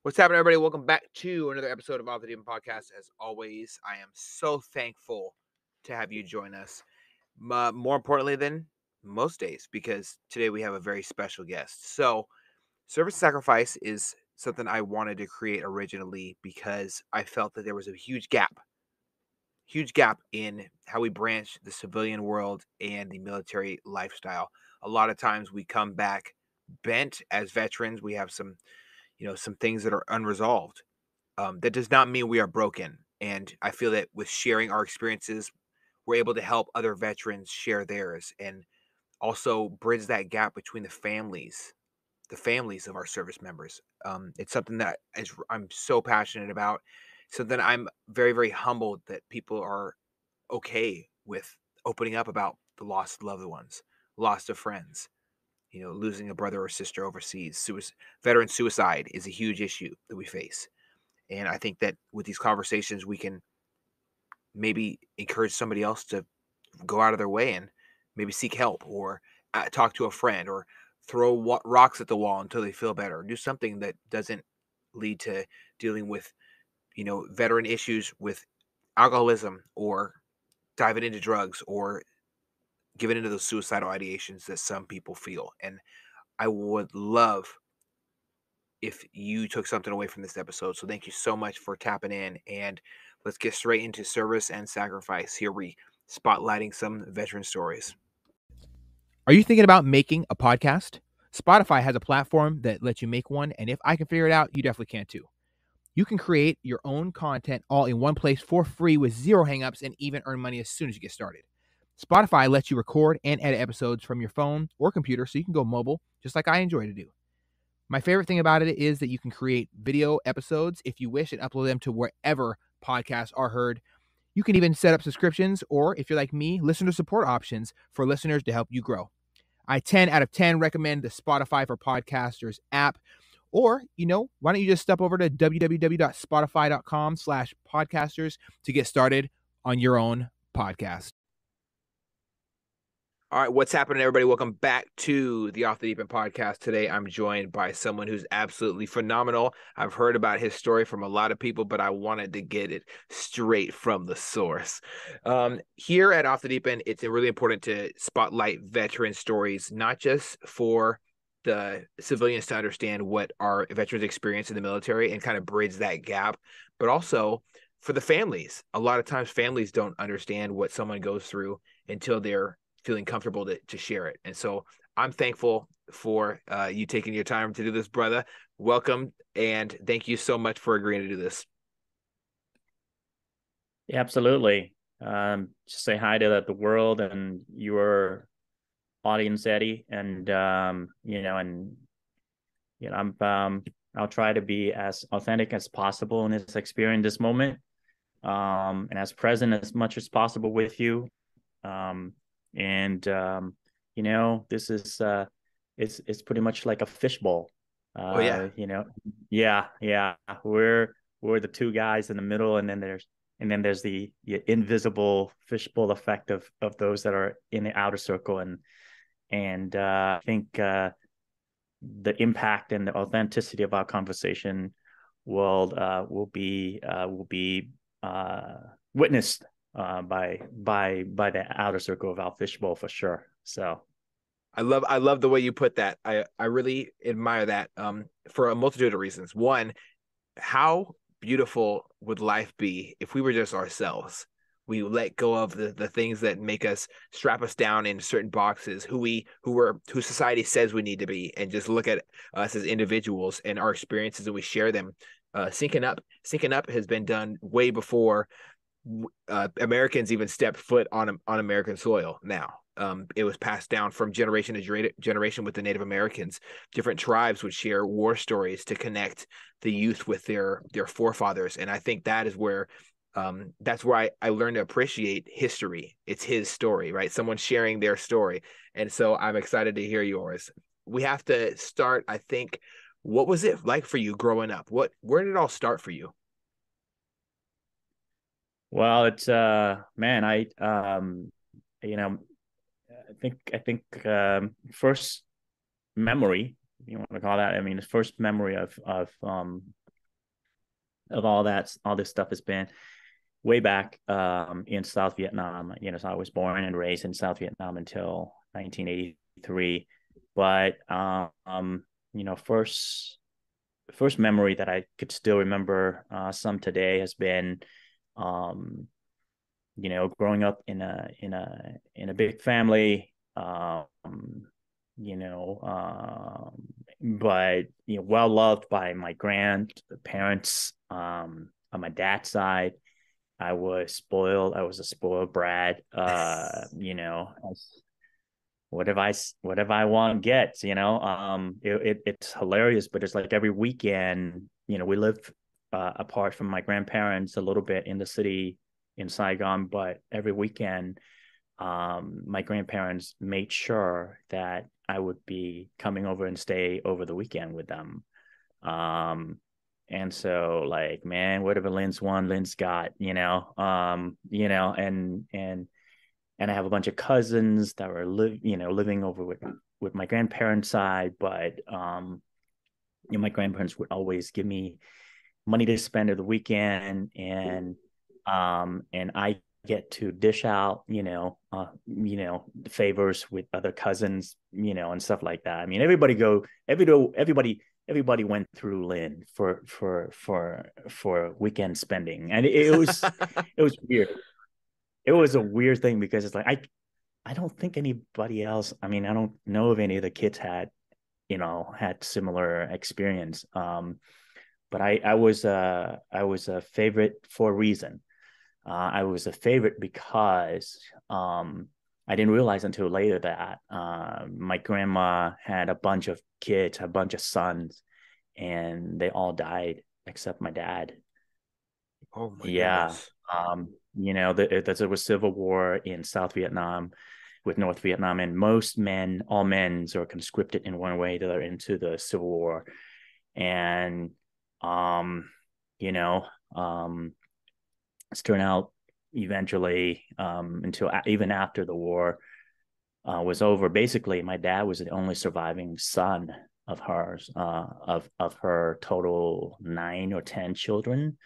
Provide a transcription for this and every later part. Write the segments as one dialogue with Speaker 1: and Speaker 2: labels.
Speaker 1: What's happening, everybody? Welcome back to another episode of Off the Demon Podcast. As always, I am so thankful to have you join us. More importantly than most days, because today we have a very special guest. So, service sacrifice is something I wanted to create originally because I felt that there was a huge gap in how we branch the civilian world and the military lifestyle. A lot of times we come back bent as veterans. We have some things that are unresolved. That does not mean we are broken. And I feel that with sharing our experiences, we're able to help other veterans share theirs and also bridge that gap between the families of our service members. It's something that I'm so passionate about, something I'm very, very humbled that people are okay with opening up about the lost loved ones, lost of friends, losing a brother or sister overseas. Veteran suicide is a huge issue that we face. And I think that with these conversations, we can maybe encourage somebody else to go out of their way and maybe seek help or talk to a friend or throw rocks at the wall until they feel better. Do something that doesn't lead to dealing with, veteran issues with alcoholism or diving into drugs or giving into those suicidal ideations that some people feel. And I would love if you took something away from this episode. So thank you so much for tapping in, and let's get straight into service and sacrifice. Here we spotlighting some veteran stories. Are you thinking about making a podcast? Spotify has a platform that lets you make one, and if I can figure it out, you definitely can too. You can create your own content all in one place for free with zero hangups and even earn money as soon as you get started. Spotify lets you record and edit episodes from your phone or computer so you can go mobile, just like I enjoy to do. My favorite thing about it is that you can create video episodes if you wish and upload them to wherever podcasts are heard. You can even set up subscriptions or, if you're like me, listener support options for listeners to help you grow. I 10 out of 10 recommend the Spotify for Podcasters app. Or, why don't you just step over to www.spotify.com/podcasters to get started on your own podcast. All right, what's happening, everybody? Welcome back to the Off the Deep End podcast. Today, I'm joined by someone who's absolutely phenomenal. I've heard about his story from a lot of people, but I wanted to get it straight from the source. Here at Off the Deep End, it's really important to spotlight veteran stories, not just for the civilians to understand what our veterans experience in the military and kind of bridge that gap, but also for the families. A lot of times, families don't understand what someone goes through until they're feeling comfortable to share it. And so I'm thankful for you taking your time to do this, brother. Welcome. And thank you so much for agreeing to do this.
Speaker 2: Yeah, absolutely. Just say hi to the world and your audience, Eddie. And, I'll try to be as authentic as possible in this experience, this moment, and as present as much as possible with you. This is it's pretty much like a fishbowl.
Speaker 1: Oh yeah.
Speaker 2: Yeah. We're the two guys in the middle, and then there's the invisible fishbowl effect of those that are in the outer circle, and I think the impact and the authenticity of our conversation will be witnessed by the outer circle of our fishbowl for sure. So
Speaker 1: I love the way you put that. I really admire that for a multitude of reasons. One, how beautiful would life be if we were just ourselves? We let go of the things that make us strap us down in certain boxes, who society says we need to be, and just look at us as individuals and our experiences, and we share them. Syncing up has been done way before Americans even stepped foot on American soil. Now, it was passed down from generation to generation with the Native Americans. Different tribes would share war stories to connect the youth with their forefathers, and I think that is where that's where I learned to appreciate history. It's his story, right? Someone sharing their story, and so I'm excited to hear yours. We have to start. I think, what was it like for you growing up? Where did it all start for you?
Speaker 2: well, it's man, you know I think first memory, you want to call that, I mean, the first memory of of all this stuff has been way back in South Vietnam. So I was born and raised in South Vietnam until 1983. But first memory that I could still remember some today has been growing up in a big family, you know, but well loved by my grandparents. On my dad's side, I was spoiled. I was a spoiled brat. Whatever I want gets. It's hilarious, but it's like every weekend. We live apart from my grandparents a little bit in the city in Saigon, but every weekend, my grandparents made sure that I would be coming over and stay over the weekend with them. And so like, man, whatever Lynn's won, Lynn's got, and I have a bunch of cousins that were living over with my grandparents' side, but my grandparents would always give me money to spend over the weekend, and I get to dish out, favors with other cousins, and stuff like that. I mean, everybody went through Lynn for weekend spending, and it was weird. It was a weird thing because it's like I don't think anybody else. I mean, I don't know if any of the kids had similar experience. But I was a favorite for a reason. I was a favorite because I didn't realize until later that my grandma had a bunch of kids, a bunch of sons, and they all died except my dad.
Speaker 1: Oh my
Speaker 2: Yeah.
Speaker 1: goodness.
Speaker 2: There was civil war in South Vietnam with North Vietnam, and all men are conscripted in one way or the other into the civil war. And, you know, it's turned out eventually, until even after the war was over. Basically, my dad was the only surviving son of hers, of her total 9 or 10 children.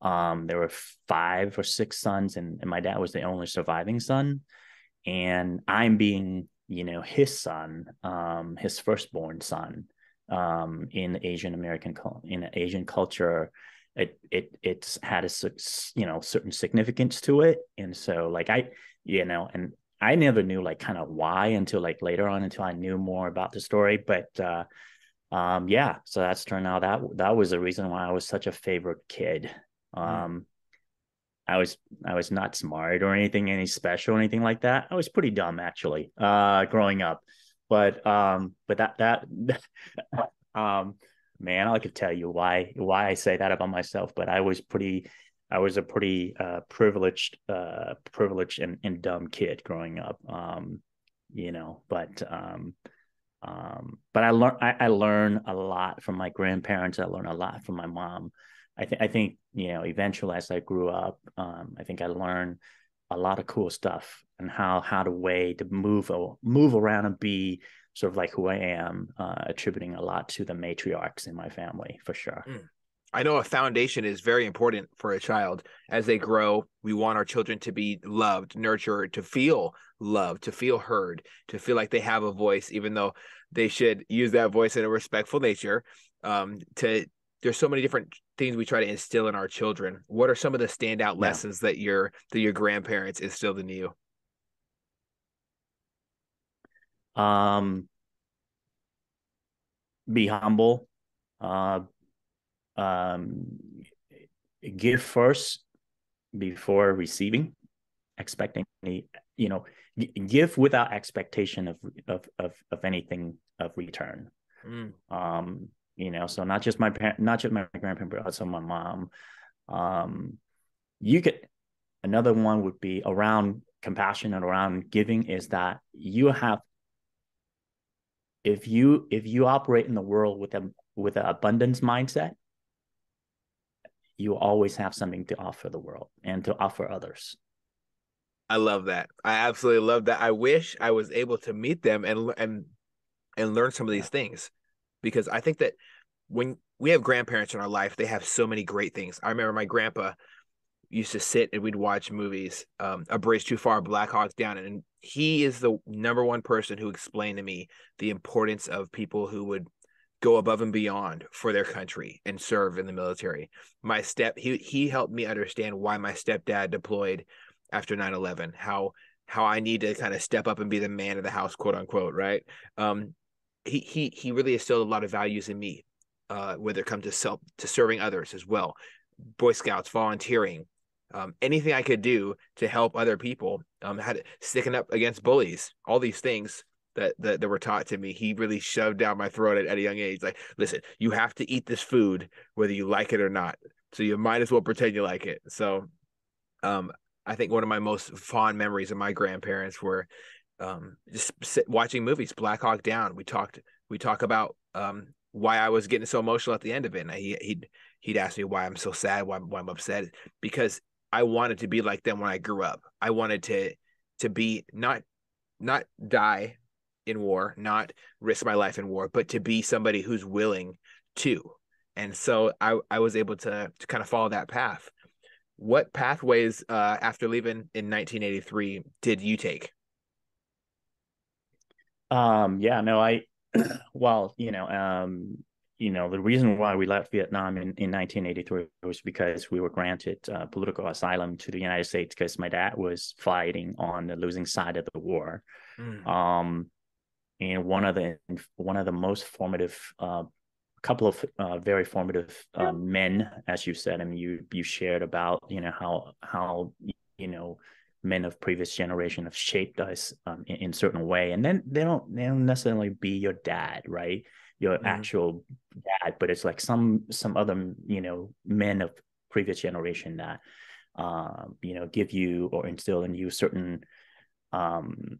Speaker 2: There were 5 or 6 sons, and my dad was the only surviving son. And I'm being, his son, his firstborn son, in Asian culture. It's had a certain significance to it, and so like and I never knew like kind of why until like later on, until I knew more about the story. But yeah, so that's turned out that was the reason why I was such a favorite kid.
Speaker 1: Mm.
Speaker 2: um I was not smart or any special or anything like that. I was pretty dumb actually, growing up. But that um man, I could tell you why I say that about myself, but I was a pretty privileged and dumb kid growing up. But I learned a lot from my grandparents. I learned a lot from my mom. I think eventually as I grew up, I think I learned a lot of cool stuff and how to move around and be sort of like who I am, attributing a lot to the matriarchs in my family for sure.
Speaker 1: Mm. I know a foundation is very important for a child. As they grow, we want our children to be loved, nurtured, to feel loved, to feel heard, to feel like they have a voice, even though they should use that voice in a respectful nature. To There's so many different things we try to instill in our children. What are some of the standout
Speaker 2: Yeah.
Speaker 1: lessons that your grandparents instilled in you?
Speaker 2: Um, be humble. Uh, um, give first before receiving, expecting any, you know, give without expectation of anything of return.
Speaker 1: Mm.
Speaker 2: So not just not just my grandparents, but also my mom. Um, you could Another one would be around compassion and around giving is that you have if you operate in the world with an abundance mindset, you always have something to offer the world and to offer others.
Speaker 1: I love that. I absolutely love that. I wish I was able to meet them and learn some of
Speaker 2: Yeah.
Speaker 1: these things, because I think that when we have grandparents in our life. They have so many great things. I remember my grandpa used to sit and we'd watch movies, A Bridge Too Far, Black Hawk Down, and he is the number one person who explained to me the importance of people who would go above and beyond for their country and serve in the military. He helped me understand why my stepdad deployed after 9/11, how I need to kind of step up and be the man of the house, quote unquote, right? He really instilled a lot of values in me, whether it comes to serving others as well, Boy Scouts, volunteering, anything I could do to help other people, had sticking up against bullies, all these things that were taught to me. He really shoved down my throat at a young age. Like, listen, you have to eat this food whether you like it or not. So you might as well pretend you like it. So, I think one of my most fond memories of my grandparents were watching movies. Black Hawk Down. We talk about why I was getting so emotional at the end of it. And he'd ask me why I'm so sad, why I'm upset, because I wanted to be like them when I grew up. I wanted to be not die in war, not risk my life in war, but to be somebody who's willing to. And so I was able to kind of follow that path. What pathways after leaving in 1983 did you take?
Speaker 2: Yeah, no, I, well, the reason why we left Vietnam in 1983 was because we were granted political asylum to the United States because my dad was fighting on the losing side of the war.
Speaker 1: Mm,
Speaker 2: Um, and one of the most formative, couple of very formative men, as you said. I mean, you shared about how you know men of previous generation have shaped us in certain way, and then they don't necessarily be your dad, right? Your
Speaker 1: mm,
Speaker 2: actual dad, but it's like some other men of previous generation that give you or instill in you certain um,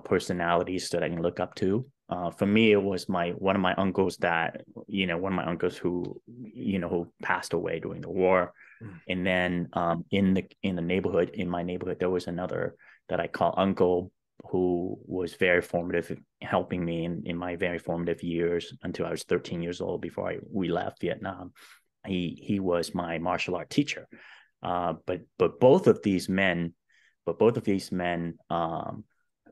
Speaker 2: personalities that I can look up to. For me, it was my one of my uncles that one of my uncles who passed away during the war,
Speaker 1: mm,
Speaker 2: and then in my neighborhood, there was another that I call uncle who was very formative, helping me in my very formative years until I was 13 years old before we left Vietnam. He was my martial art teacher, but both of these men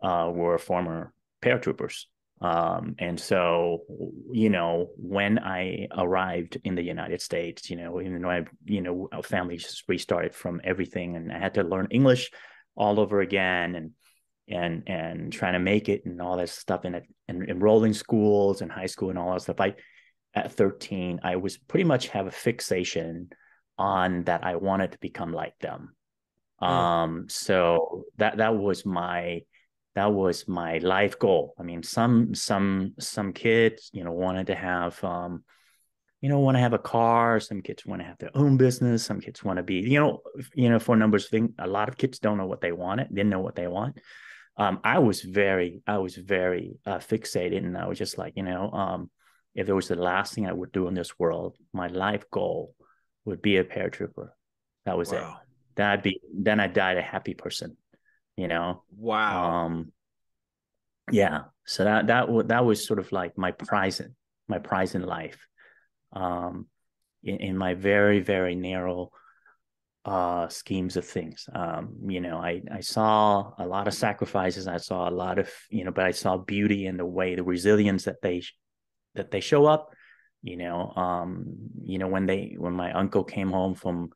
Speaker 2: were former paratroopers. And so, when I arrived in the United States, even though our family just restarted from everything and I had to learn English all over again and trying to make it and all that stuff and enrolling schools and high school and all that stuff. At 13, I was pretty much have a fixation on that I wanted to become like them.
Speaker 1: mm,
Speaker 2: So that was my life goal. I mean, some kids, wanted to have want to have a car. Some kids want to have their own business. Some kids want to be, for numbers thing. A lot of kids don't know what they wanted, didn't know what they want. I was very fixated, and I was just like, if there was the last thing I would do in this world, my life goal would be a paratrooper. That was it.
Speaker 1: wow.
Speaker 2: Then I'd die a happy person, you know.
Speaker 1: Wow.
Speaker 2: Um, yeah. So that was sort of like my prize in life. Um, in my very, very narrow schemes of things. I saw a lot of sacrifices. I saw a lot of, but I saw beauty in the way, the resilience that they show up. When my uncle came home from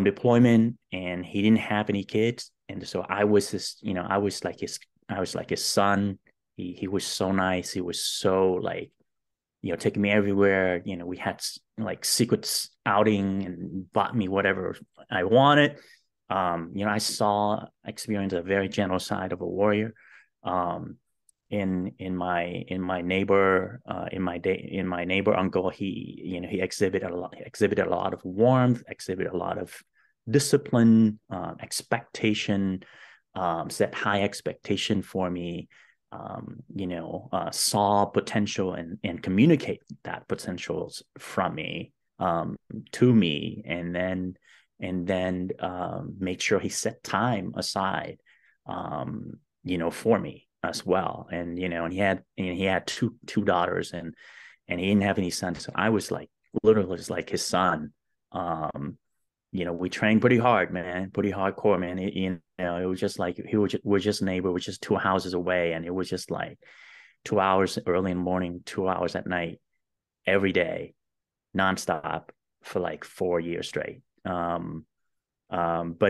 Speaker 2: deployment and he didn't have any kids, and so I was like his son. He was so nice. He was so like taking me everywhere. We had like secret outing and bought me whatever I wanted. I experienced a very general side of a warrior. In my neighbor in my neighbor uncle, he exhibited a lot of warmth, exhibited a lot of discipline, expectation, set high expectation for me, saw potential and communicate that potentials from me, to me, and then make sure he set time aside, for me as well. And he had two daughters, and he didn't have any sons. So I was like literally just like his son. Um, we trained pretty hard, man, pretty hardcore, man. It was just like we're just neighbor, we're just 2 houses away, and it was just like 2 hours early in the morning, 2 hours at night, every day, nonstop for like 4 years straight. But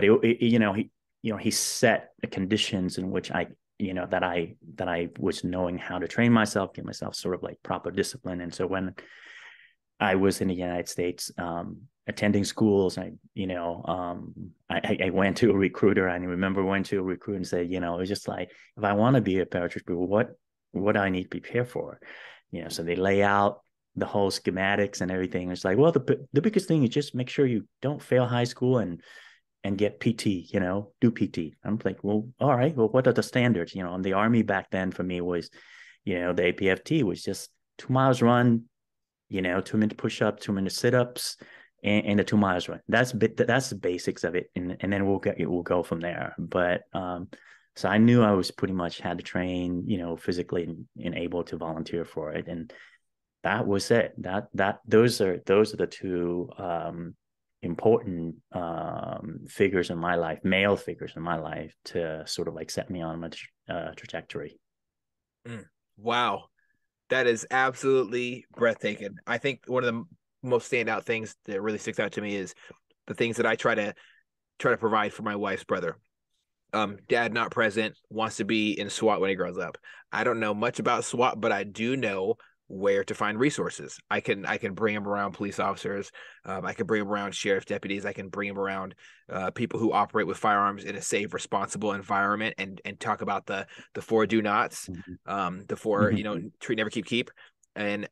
Speaker 2: he set the conditions in which that I was knowing how to train myself, give myself sort of like proper discipline. And so when I was in the United States, attending schools, I went to a recruiter. I remember went to a recruiter and said, it's just like, if I want to be a paratrooper, what do I need to prepare for? So they lay out the whole schematics and everything. It's like, well, the biggest thing is just make sure you don't fail high school and get PT, do PT. I'm like, well, all right. Well, what are the standards? And the Army back then for me was, the APFT was just 2 miles run, 2 minute push up, 2 minute sit ups, and the 2 miles run. That's the basics of it, and then we'll go from there. But so I knew I was pretty much had to train, physically and able to volunteer for it, and that was it. Those are the two important figures in my life, male figures in my life, to sort of like set me on my trajectory.
Speaker 1: Wow. That is absolutely breathtaking. I think one of the most standout things that really sticks out to me is the things that I try to provide for my wife's brother. Dad not present, wants to be in SWAT when he grows up. I don't know much about SWAT, but I do know where to find resources. I can bring him around police officers. I can bring him around sheriff deputies. I can bring him around people who operate with firearms in a safe, responsible environment, and talk about the four do nots, the four treat, never, keep, and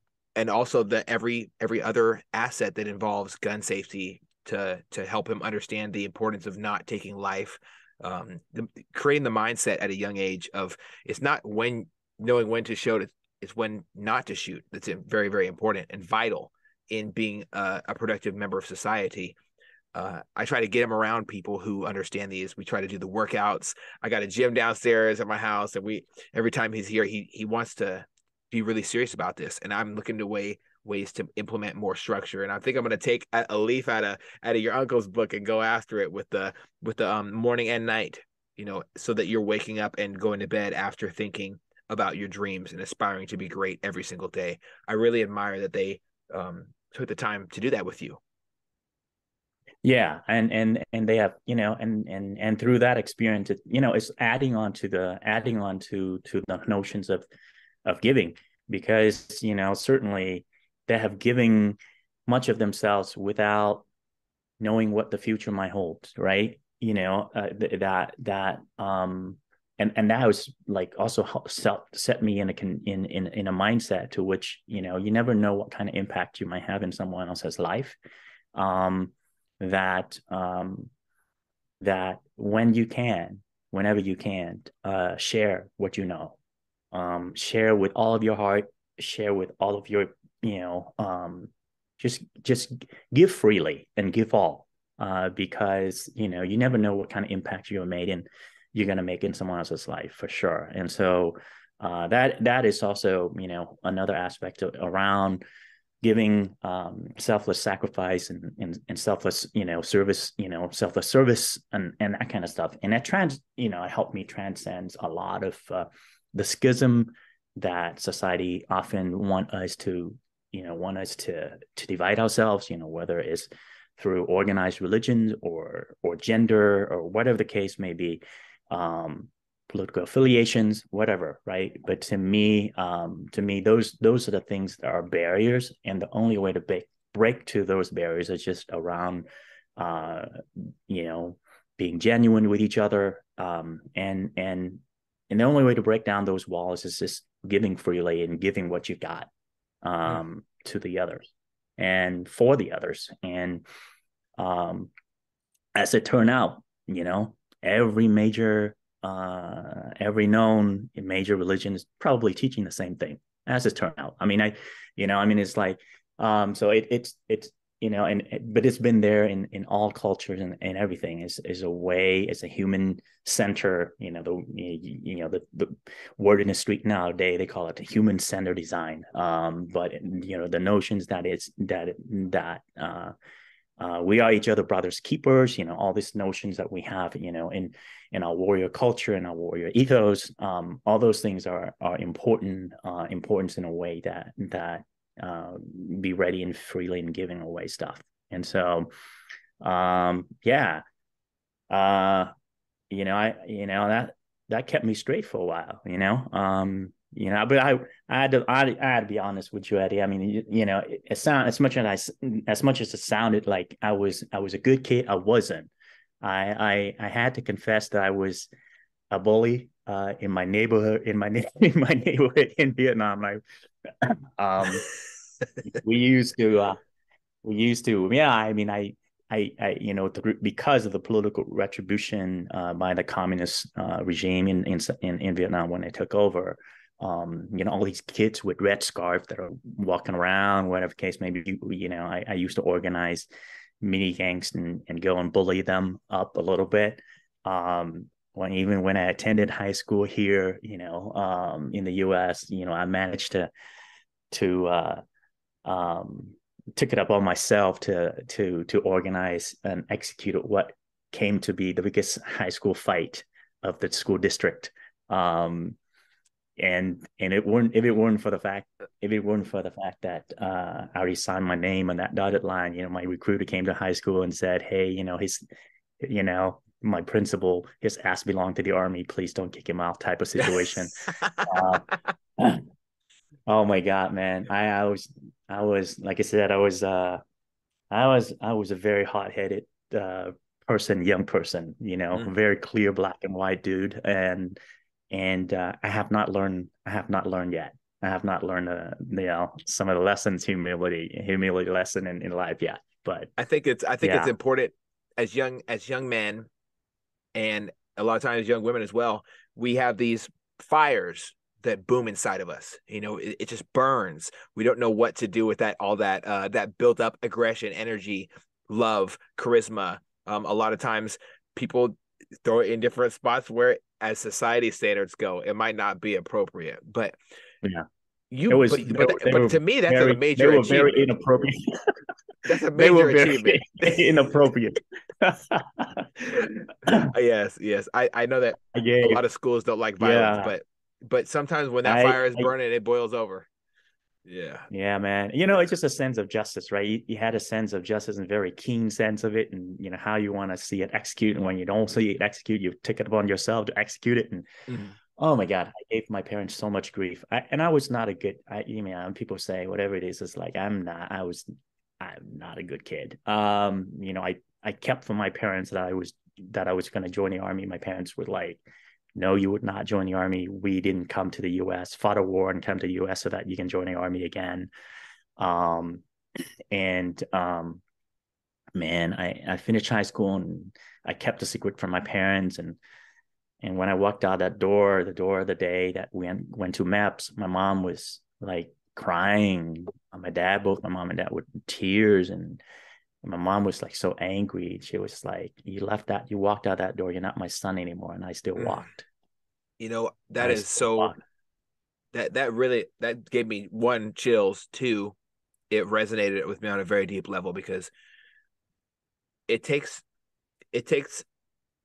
Speaker 1: also the every other asset that involves gun safety to help him understand the importance of not taking life. Creating the mindset at a young age of it's not when knowing when to shoot, it's when not to shoot. That's very, very important and vital in being a productive member of society. I try to get him around people who understand these. We try to do the workouts. I got a gym downstairs at my house, and every time he's here, he wants to be really serious about this, and I'm looking to ways to implement more structure. And I think I'm going to take a leaf out of your uncle's book and go after it with the morning and night, so that you're waking up and going to bed after thinking about your dreams and aspiring to be great every single day. I really admire that they took the time to do that with you.
Speaker 2: Yeah, and they have, and through that experience, it's adding on to the notions of giving, because certainly they have given much of themselves without knowing what the future might hold, right? And that was like also set me in a mindset to which you never know what kind of impact you might have in someone else's life. That whenever you can, share what you know, share with all of your heart, share with all of your, just give freely and give all, because you never know what kind of impact you're made in you're going to make in someone else's life, for sure. And so that is also another aspect around giving, selfless sacrifice and selfless service, selfless service, and that kind of stuff. And that helped me transcend a lot of the schism that society often want us to divide ourselves, whether it's through organized religions or gender or whatever the case may be, political affiliations, whatever, right? But to me, those are the things that are barriers, and the only way to break to those barriers is just around, being genuine with each other, and the only way to break down those walls is just giving freely and giving what you got, to the others and for the others. And as it turned out, every known major religion is probably teaching the same thing, as it turned out. I mean, it's like, so and but it's been there in all cultures and everything is a way, it's a human center, the word in the street nowadays, they call it a human centered design. But the notions that it's that we are each other brothers keepers, all these notions that we have, in our warrior culture and our warrior ethos, all those things are important, importance in a way that be ready and freely and giving away stuff. And so, yeah, uh, that kept me straight for a while, but I had to be honest with you, Eddie. I mean, it sound as much as it sounded like I was a good kid, I wasn't. I had to confess that I was a bully in my neighborhood in my neighborhood in Vietnam. Um, we used to yeah, I mean, because of the political retribution by the communist regime in Vietnam when they took over, all these kids with red scarves that are walking around, whatever the case may be, I used to organize mini gangs and go and bully them up a little bit. When I attended high school here, in the U.S., I managed to took it up on myself to organize and execute what came to be the biggest high school fight of the school district. And it weren't if it weren't for the fact that I already signed my name on that dotted line. My recruiter came to high school and said, "Hey, my principal, his ass belonged to the army. Please don't kick him out," type of situation. Oh my God, man! I was like I said, I was a very hot headed young person, very clear black and white dude, and I have not learned yet. I have not learned some of the lessons, humility lesson in life yet. But
Speaker 1: I think it's
Speaker 2: yeah,
Speaker 1: important as young men, and a lot of times young women as well. We have these fires that boom inside of us. It just burns. We don't know what to do with all that built up aggression, energy, love, charisma. A lot of times people throw it in different spots where, as society standards go, it might not be appropriate. But
Speaker 2: yeah,
Speaker 1: you, but to me, that's a
Speaker 2: they
Speaker 1: major
Speaker 2: were very
Speaker 1: achievement.
Speaker 2: inappropriate.
Speaker 1: That's a
Speaker 2: They were
Speaker 1: major
Speaker 2: very
Speaker 1: achievement.
Speaker 2: inappropriate.
Speaker 1: Yes, yes. I know that
Speaker 2: I
Speaker 1: a
Speaker 2: gave,
Speaker 1: lot of schools don't like violence,
Speaker 2: yeah,
Speaker 1: but sometimes when that
Speaker 2: I,
Speaker 1: fire is
Speaker 2: I
Speaker 1: burning, it boils over. Yeah.
Speaker 2: Yeah, man. It's just a sense of justice, right? You had a sense of justice and very keen sense of it, and how you want to see it execute. And when you don't see it execute, you take it upon yourself to execute it. And
Speaker 1: Mhm.
Speaker 2: oh my God, I gave my parents so much grief. And I was not a good. People say whatever it is, it's like I'm not. I'm not a good kid. I kept from my parents that I was going to join the army. My parents were like, "No, you would not join the army. We didn't come to the U.S., fought a war, and come to the U.S. so that you can join the army again." Um, and Man, I finished high school and I kept a secret from my parents. And when I walked out that door, the door of the day that we went to MAPS, my mom was like crying. Both my mom and dad were in tears. And my mom was like so angry. She was like, you walked out that door. You're not my son anymore. And I still
Speaker 1: Mm.
Speaker 2: walked.
Speaker 1: That
Speaker 2: I
Speaker 1: is
Speaker 2: still
Speaker 1: so
Speaker 2: walked.
Speaker 1: that really that gave me one chills, two, it resonated with me on a very deep level because it takes it takes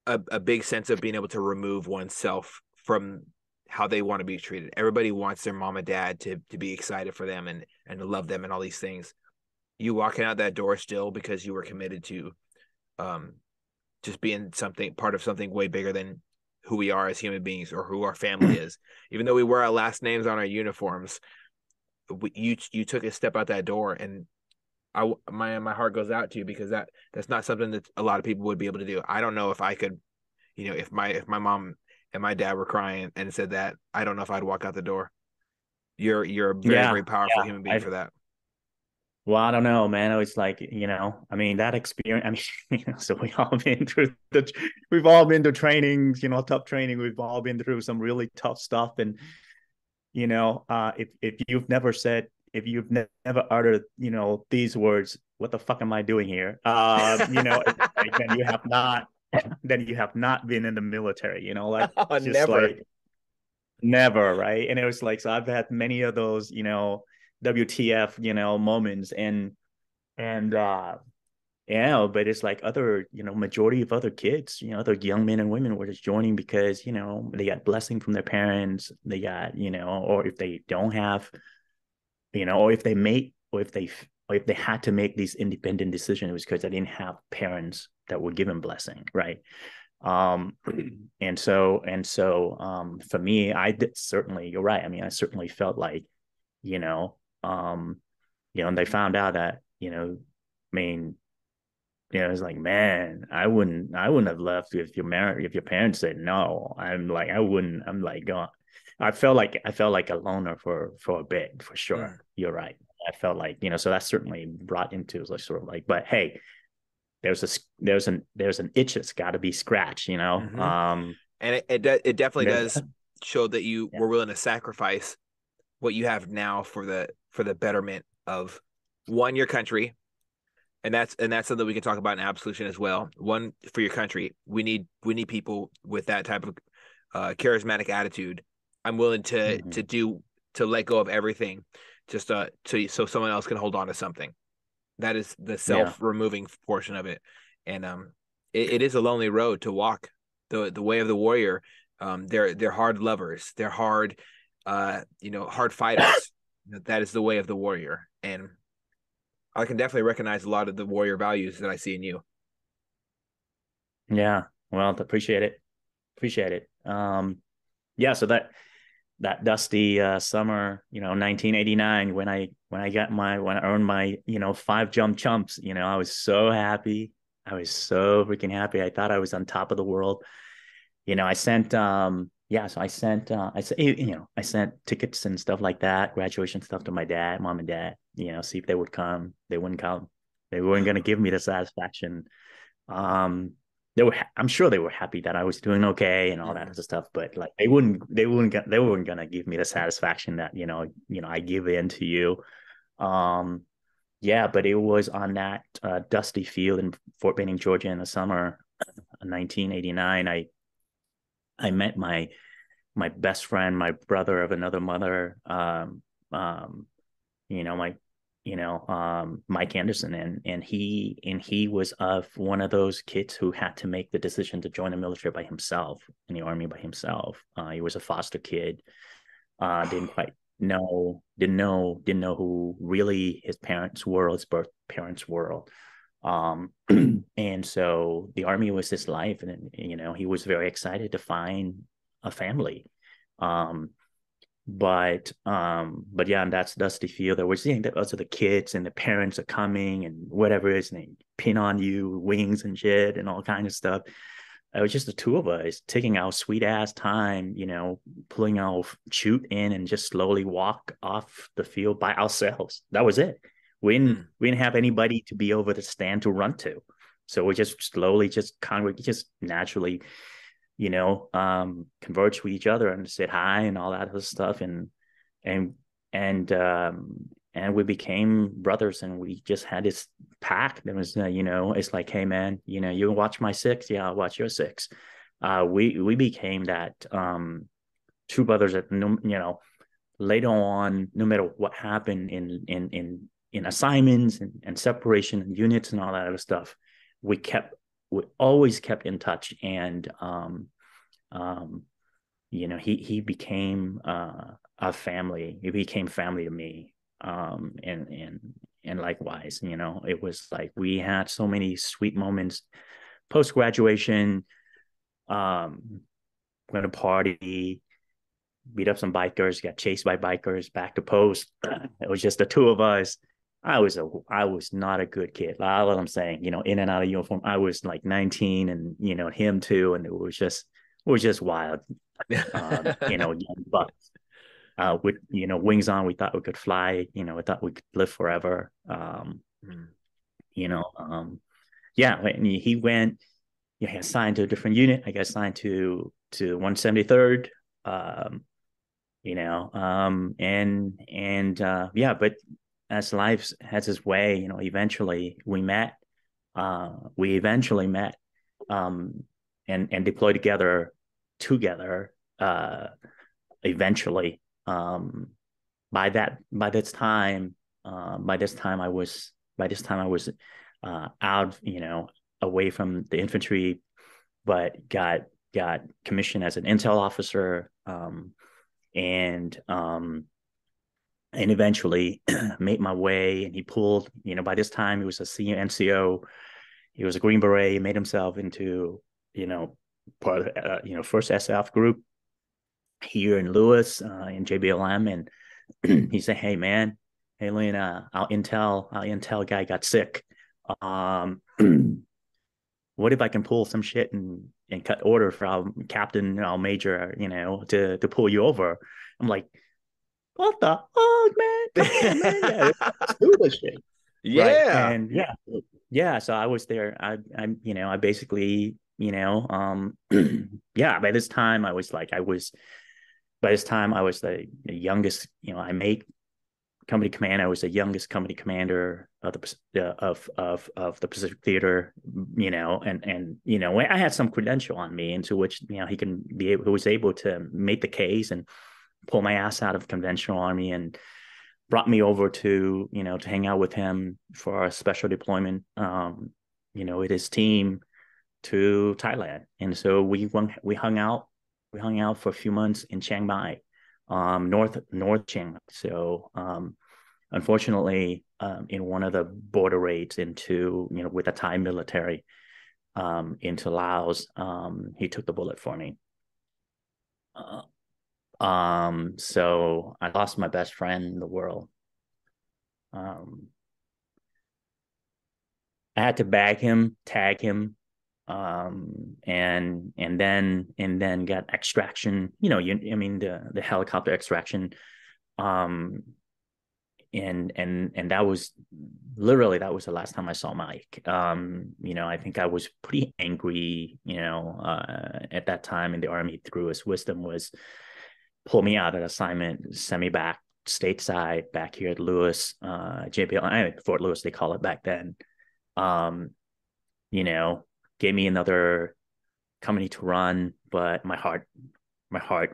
Speaker 1: a big sense of being able to remove oneself from how they want to be treated. Everybody wants their mom and dad to be excited for them and to love them and all these things. You walking out that door still because you were committed to um just being something part of something way bigger than who we are as human beings or who our family is. Even though we wear our last names on our uniforms, you took a step out that door, and my heart goes out to you because that's not something that a lot of people would be able to do. I don't know if I could, if my mom and my dad were crying and said that, I don't know if I'd walk out the door. You're a very,
Speaker 2: Yeah.
Speaker 1: very powerful
Speaker 2: Yeah.
Speaker 1: human being for that.
Speaker 2: Well, I don't know, man. It was like, I mean, that experience, I mean, so we've all been through trainings, tough training. We've all been through some really tough stuff. And, if you've never said, never uttered, these words, what the fuck am I doing here? It's like, then you have not been in the military, like
Speaker 1: Oh,
Speaker 2: just
Speaker 1: never.
Speaker 2: like never, right? And it was like, so I've had many of those, WTF, moments, and but it's like other, majority of other kids, other young men and women were just joining because, they got blessing from their parents, they got, or if they don't have, or if they made, or if they had to make these independent decisions, it was because they didn't have parents that would give them blessing, right? Um, for me, I did certainly, you're right. I mean, I certainly felt like, you know, um, and they found out that, I mean, it's like, man, I wouldn't have left if your parents said no. I'm like, I wouldn't. I'm like, going. I felt like a loner for a bit, for sure.
Speaker 1: Mm.
Speaker 2: You're right. I felt like, so that certainly brought into like sort of like, but hey, there's an itch that's got to be scratched,
Speaker 1: Hmm. And it definitely
Speaker 2: there's
Speaker 1: does show that you
Speaker 2: yeah.
Speaker 1: were willing to sacrifice what you have now for the betterment of one, your country, and that's something we can talk about in absolution as well. One, for your country, we need people with that type of charismatic attitude. I'm willing to
Speaker 2: Mm-hmm.
Speaker 1: to let go of everything just to so someone else can hold on to something. That is the
Speaker 2: Yeah.
Speaker 1: self removing portion of it, and it is a lonely road to walk. The way of the warrior. They're hard lovers. They're hard, hard fighters. That is the way of the warrior, and I can definitely recognize a lot of the warrior values that I see in you.
Speaker 2: Yeah. Well, appreciate it. Appreciate it. Yeah, so that dusty summer, 1989, when I earned my, 5 jump chumps, I was so happy. I was so freaking happy. I thought I was on top of the world. I sent so I sent tickets and stuff like that, graduation stuff to my dad, mom and dad, see if they would come. They wouldn't come. They weren't going to give me the satisfaction. um I'm sure they were happy that I was doing okay and all that
Speaker 1: Mm-hmm.
Speaker 2: other stuff, but like they weren't gonna give me the satisfaction that I give in to you. um yeah, but it was on that dusty field in Fort Benning, Georgia, in the summer of 1989. I met my best friend, my brother of another mother, um my Mike Anderson, and he was of one of those kids who had to make the decision to join the military by himself, in the army by himself. He was a foster kid. Didn't quite know, didn't know who really his parents were, his birth parents were. um and so the army was his life, and he was very excited to find a family. um but yeah, and that's Dusty Field. We're seeing that also the kids and the parents are coming and whatever it is, and they pin on you wings and shit and all kind of stuff. It was just the two of us taking our sweet ass time, pulling our chute in and just slowly walk off the field by ourselves. That was it.
Speaker 1: Mm.
Speaker 2: We didn't have anybody to be over the stand to run to. So we just slowly just kind of just naturally, converge with each other and said hi and all that other stuff. And and and we became brothers, and we just had this pact that was, it's like, hey man, you watch my six, yeah, I'll watch your six. We became that two brothers that, later on, no matter what happened in assignments and separation and units and all that other stuff, we kept we always kept in touch. And um he became a family. He became family to me. And likewise, it was like we had so many sweet moments post graduation. Went to party, beat up some bikers, got chased by bikers back to post. It was just the two of us. I was not a good kid. That's what I'm saying. In and out of uniform. I was like 19, and him too, and it was just wild. Young bucks with wings on. We thought we could fly. We thought we could live forever.
Speaker 1: Mm.
Speaker 2: You know, um, yeah. When he went, he got assigned to a different unit. I got assigned to 173rd. Yeah, but as life has its way, eventually we eventually met, um, and deployed together, eventually. By that by this time I was out, away from the infantry, but got commissioned as an intel officer, and and eventually made my way. And he pulled, by this time he was a senior NCO. He was a Green Beret. He made himself into, part of, first SF group here in Lewis, in JBLM. And he said, "Hey man, hey Lynn, our intel guy got sick. Um, what if I can pull some shit and cut order for our captain, our major, to pull you over?" I'm like, "What the fuck, man? Come on, man. Yeah, let's do this shit." Right.
Speaker 1: Yeah.
Speaker 2: And yeah. So I was there. I basically, yeah, by this time I was the youngest, I made company command. I was the youngest company commander of the Pacific Theater, and I had some credential on me, into which he was able to make the case and pull my ass out of conventional army, and brought me over to hang out with him for a special deployment, with his team to Thailand. And so we hung out for a few months in Chiang Mai, North Chiang Mai. So unfortunately, in one of the border raids into, with the Thai military, into Laos, he took the bullet for me. So I lost my best friend in the world. Um, I had to bag him, tag him, and then get extraction. The helicopter extraction, um, and that was the last time I saw Mike. I think I was pretty angry, at that time in the army. Through his wisdom, was pull me out of assignment, send me back stateside, back here at Lewis, JPL, Fort Lewis, they call it back then. Um, you know, Gave me another company to run, but my heart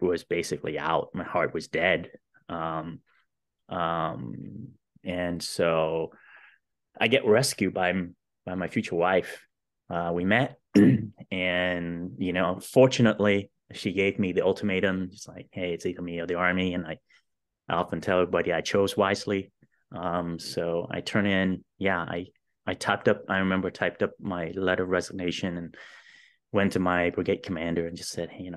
Speaker 2: was basically out. My heart was dead. Um, um, and so I get rescued by my future wife. We met, and fortunately, she gave me the ultimatum. It's like, hey, it's either me or the army, and I often tell everybody I chose wisely. So I turn in, yeah, I remember typed up my letter of resignation and went to my brigade commander and just said, hey,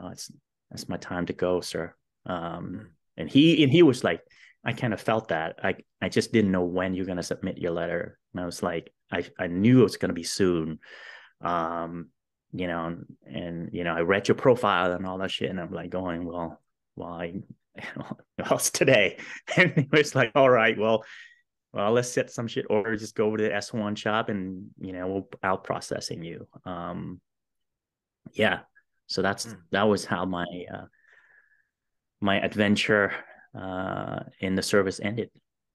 Speaker 2: that's my time to go, sir. And he was like, I kind of felt that. I just didn't know when you're going to submit your letter. And I was like, I knew it was going to be soon. Um, I read your profile and all that shit. And I'm like going, well, I, well, it's today. And he was like, all right, well, let's set some shit, or just go over to the S1 shop and, we'll out processing you. Yeah. So that was how my adventure in the service ended.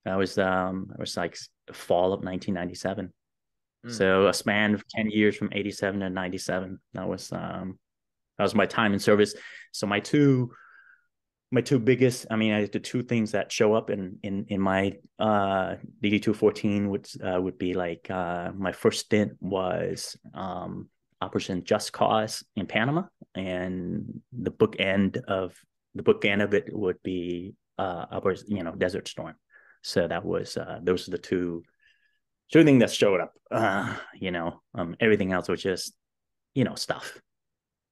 Speaker 2: That was it was like fall of 1997. So a span of 10 years from 87 to 97. That was my time in service. So my two biggest, the two things that show up in my DD 214 would be like, my first stint was Operation Just Cause in Panama, and the bookend of it would be Desert Storm. So that was those are the two things that showed up. Everything else was just stuff.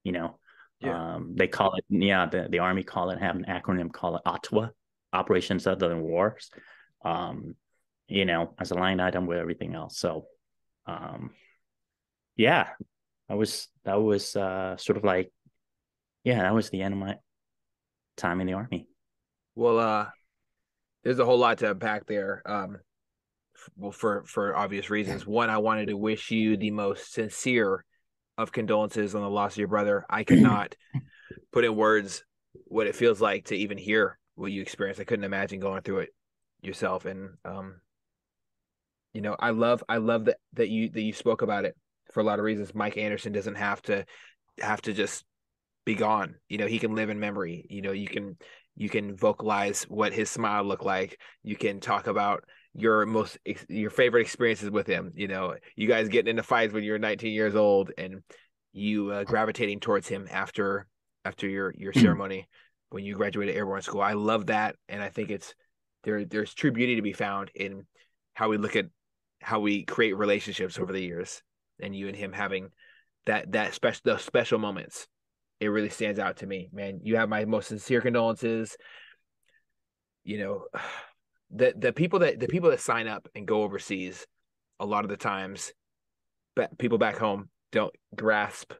Speaker 2: You know,
Speaker 1: Yeah.
Speaker 2: they call it, yeah, the army have an acronym, call it OTWA, Operations Other Than Wars. Um, as a line item with everything else. So, yeah, that was sort of like, yeah, that was the end of my time in the army.
Speaker 1: Well, there's a whole lot to unpack there. Well, for obvious reasons. One, I wanted to wish you the most sincere of condolences on the loss of your brother. I could not put in words what it feels like to even hear what you experienced. I couldn't imagine going through it yourself. And I love that you spoke about it for a lot of reasons. Mike Anderson doesn't have to just be gone. He can live in memory. You can vocalize what his smile looked like. You can talk about your favorite experiences with him. You guys getting into fights when you're 19 years old, and you gravitating towards him after your ceremony when you graduated Airborne school. I love that, and I think there's true beauty to be found in how we look at how we create relationships over the years, and you and him having that special those special moments. It really stands out to me, man. You have my most sincere condolences. You know, the people that sign up and go overseas, a lot of the times, but people back home don't grasp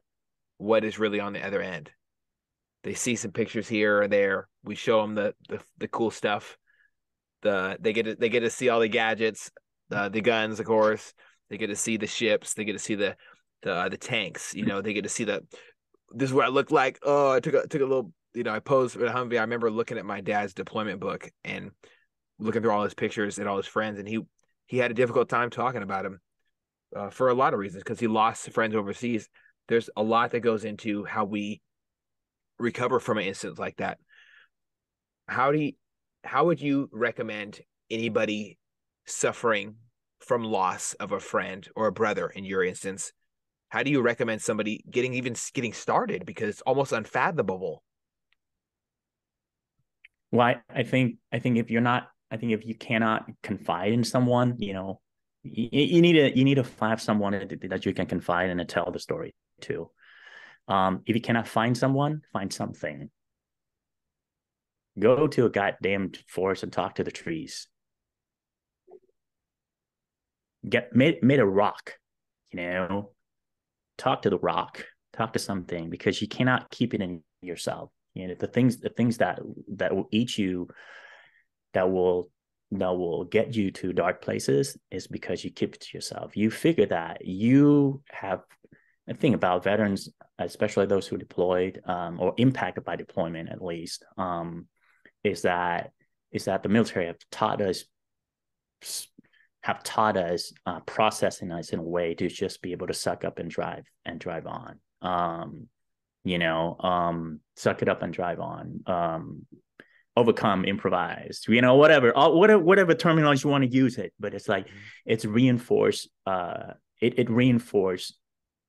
Speaker 1: what is really on the other end. They see some pictures here or there. We show them the cool stuff. They get to see all the gadgets, the guns, of course. They get to see the ships. They get to see the tanks. They get to see this is what I look like. Oh, I took a little. I posed with a Humvee. I remember looking at my dad's deployment book and looking through all his pictures and all his friends, and he had a difficult time talking about him for a lot of reasons because he lost friends overseas. There's a lot that goes into how we recover from an incident like that. How do you, how would you recommend anybody suffering from loss of a friend or a brother in your instance? How do you recommend somebody getting started, because it's almost unfathomable?
Speaker 2: Well, I think if you're not, I think if you cannot confide in someone, you need to have someone that you can confide in and tell the story to. If you cannot find someone, find something. Go to a goddamn forest and talk to the trees. Made a rock, you know. Talk to the rock. Talk to something, because you cannot keep it in yourself. The things that will eat you, that will get you to dark places, is because you keep it to yourself. You figure that you have a thing about veterans, especially those who deployed or impacted by deployment, at least, is that the military have taught us processing us in a way to just be able to suck up and drive on. Suck it up and drive on. Overcome, improvise, whatever terminology you want to use it, but it's like it's reinforced. It reinforced.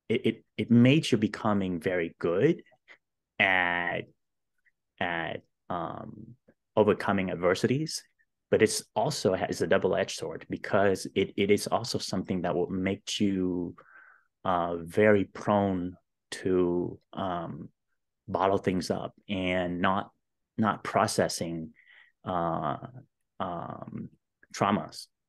Speaker 2: It made you becoming very good at overcoming adversities, but it's also has a double-edged sword, because it is also something that will make you very prone to bottle things up and not processing traumas.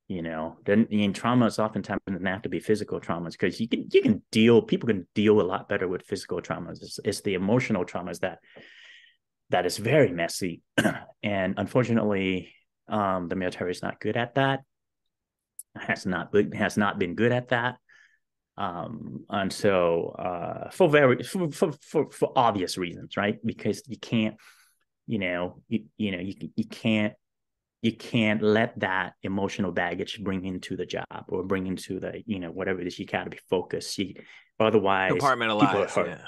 Speaker 2: Then traumas oftentimes don't have to be physical traumas, because people can deal a lot better with physical traumas. It's the emotional traumas that is very messy. And unfortunately, the military is not good at that. Has not been good at that. And so for obvious reasons, right? Because you can't, you can't let that emotional baggage bring into the job, or bring into the, whatever it is. You got to be focused. Otherwise people are
Speaker 1: Compartmentalize,
Speaker 2: hurt.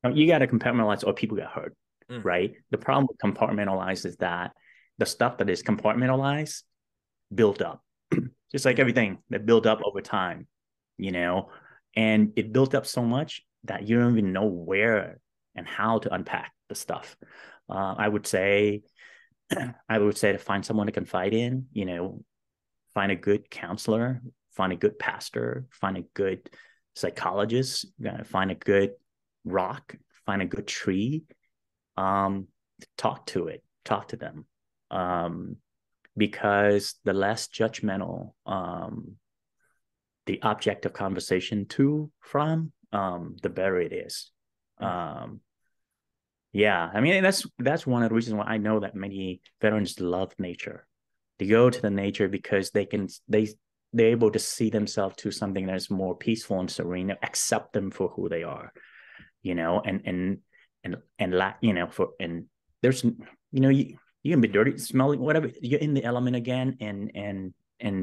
Speaker 1: yeah.
Speaker 2: You got to compartmentalize, or people get hurt.
Speaker 1: Mm.
Speaker 2: Right? The problem with compartmentalize is that the stuff that is compartmentalized built up, just like everything that built up over time, and it built up so much that you don't even know where and how to unpack the stuff. I would say to find someone to confide in, find a good counselor, find a good pastor, find a good psychologist, find a good rock, find a good tree. Talk to them, because the less judgmental the object of conversation the better it is. Yeah, I mean, that's one of the reasons why I know that many veterans love nature. They go to the nature because they're able to see themselves to something that is more peaceful and serene, accept them for who they are, and there's You can be dirty, smelling, whatever. You're in the element again, and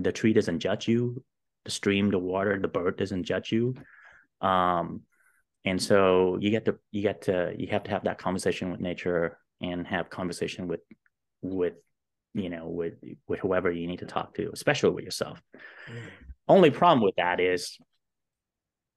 Speaker 2: the tree doesn't judge you, the stream, the water, the bird doesn't judge you. Um, and so you have to have that conversation with nature and have conversation with with whoever you need to talk to, especially with yourself.
Speaker 1: Mm.
Speaker 2: Only problem with that is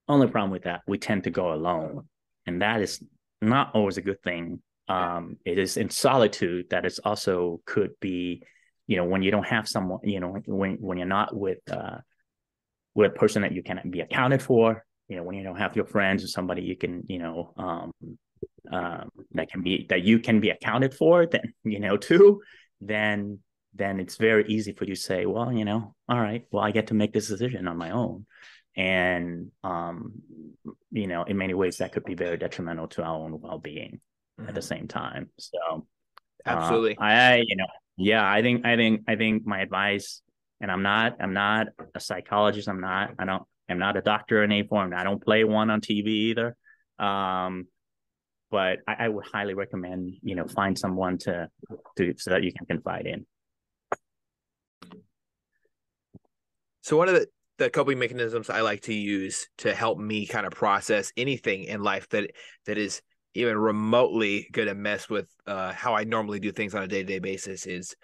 Speaker 2: only problem with that we tend to go alone, and that is not always a good thing. It is in solitude that it's also could be, when you don't have someone, when you're not with a person that you can be accounted for, when you don't have your friends or somebody you can, that you can be accounted for, then, too, then it's very easy for you to say, well, all right, well, I get to make this decision on my own. And, in many ways that could be very detrimental to our own well-being at the same time. So,
Speaker 1: Absolutely.
Speaker 2: yeah, I think my advice, and I'm not a psychologist. I'm not a doctor in any form. I don't play one on TV either. But I would highly recommend, find someone to so that you can confide in.
Speaker 1: So one of the coping mechanisms I like to use to help me kind of process anything in life that is even remotely going to mess with how I normally do things on a day-to-day basis is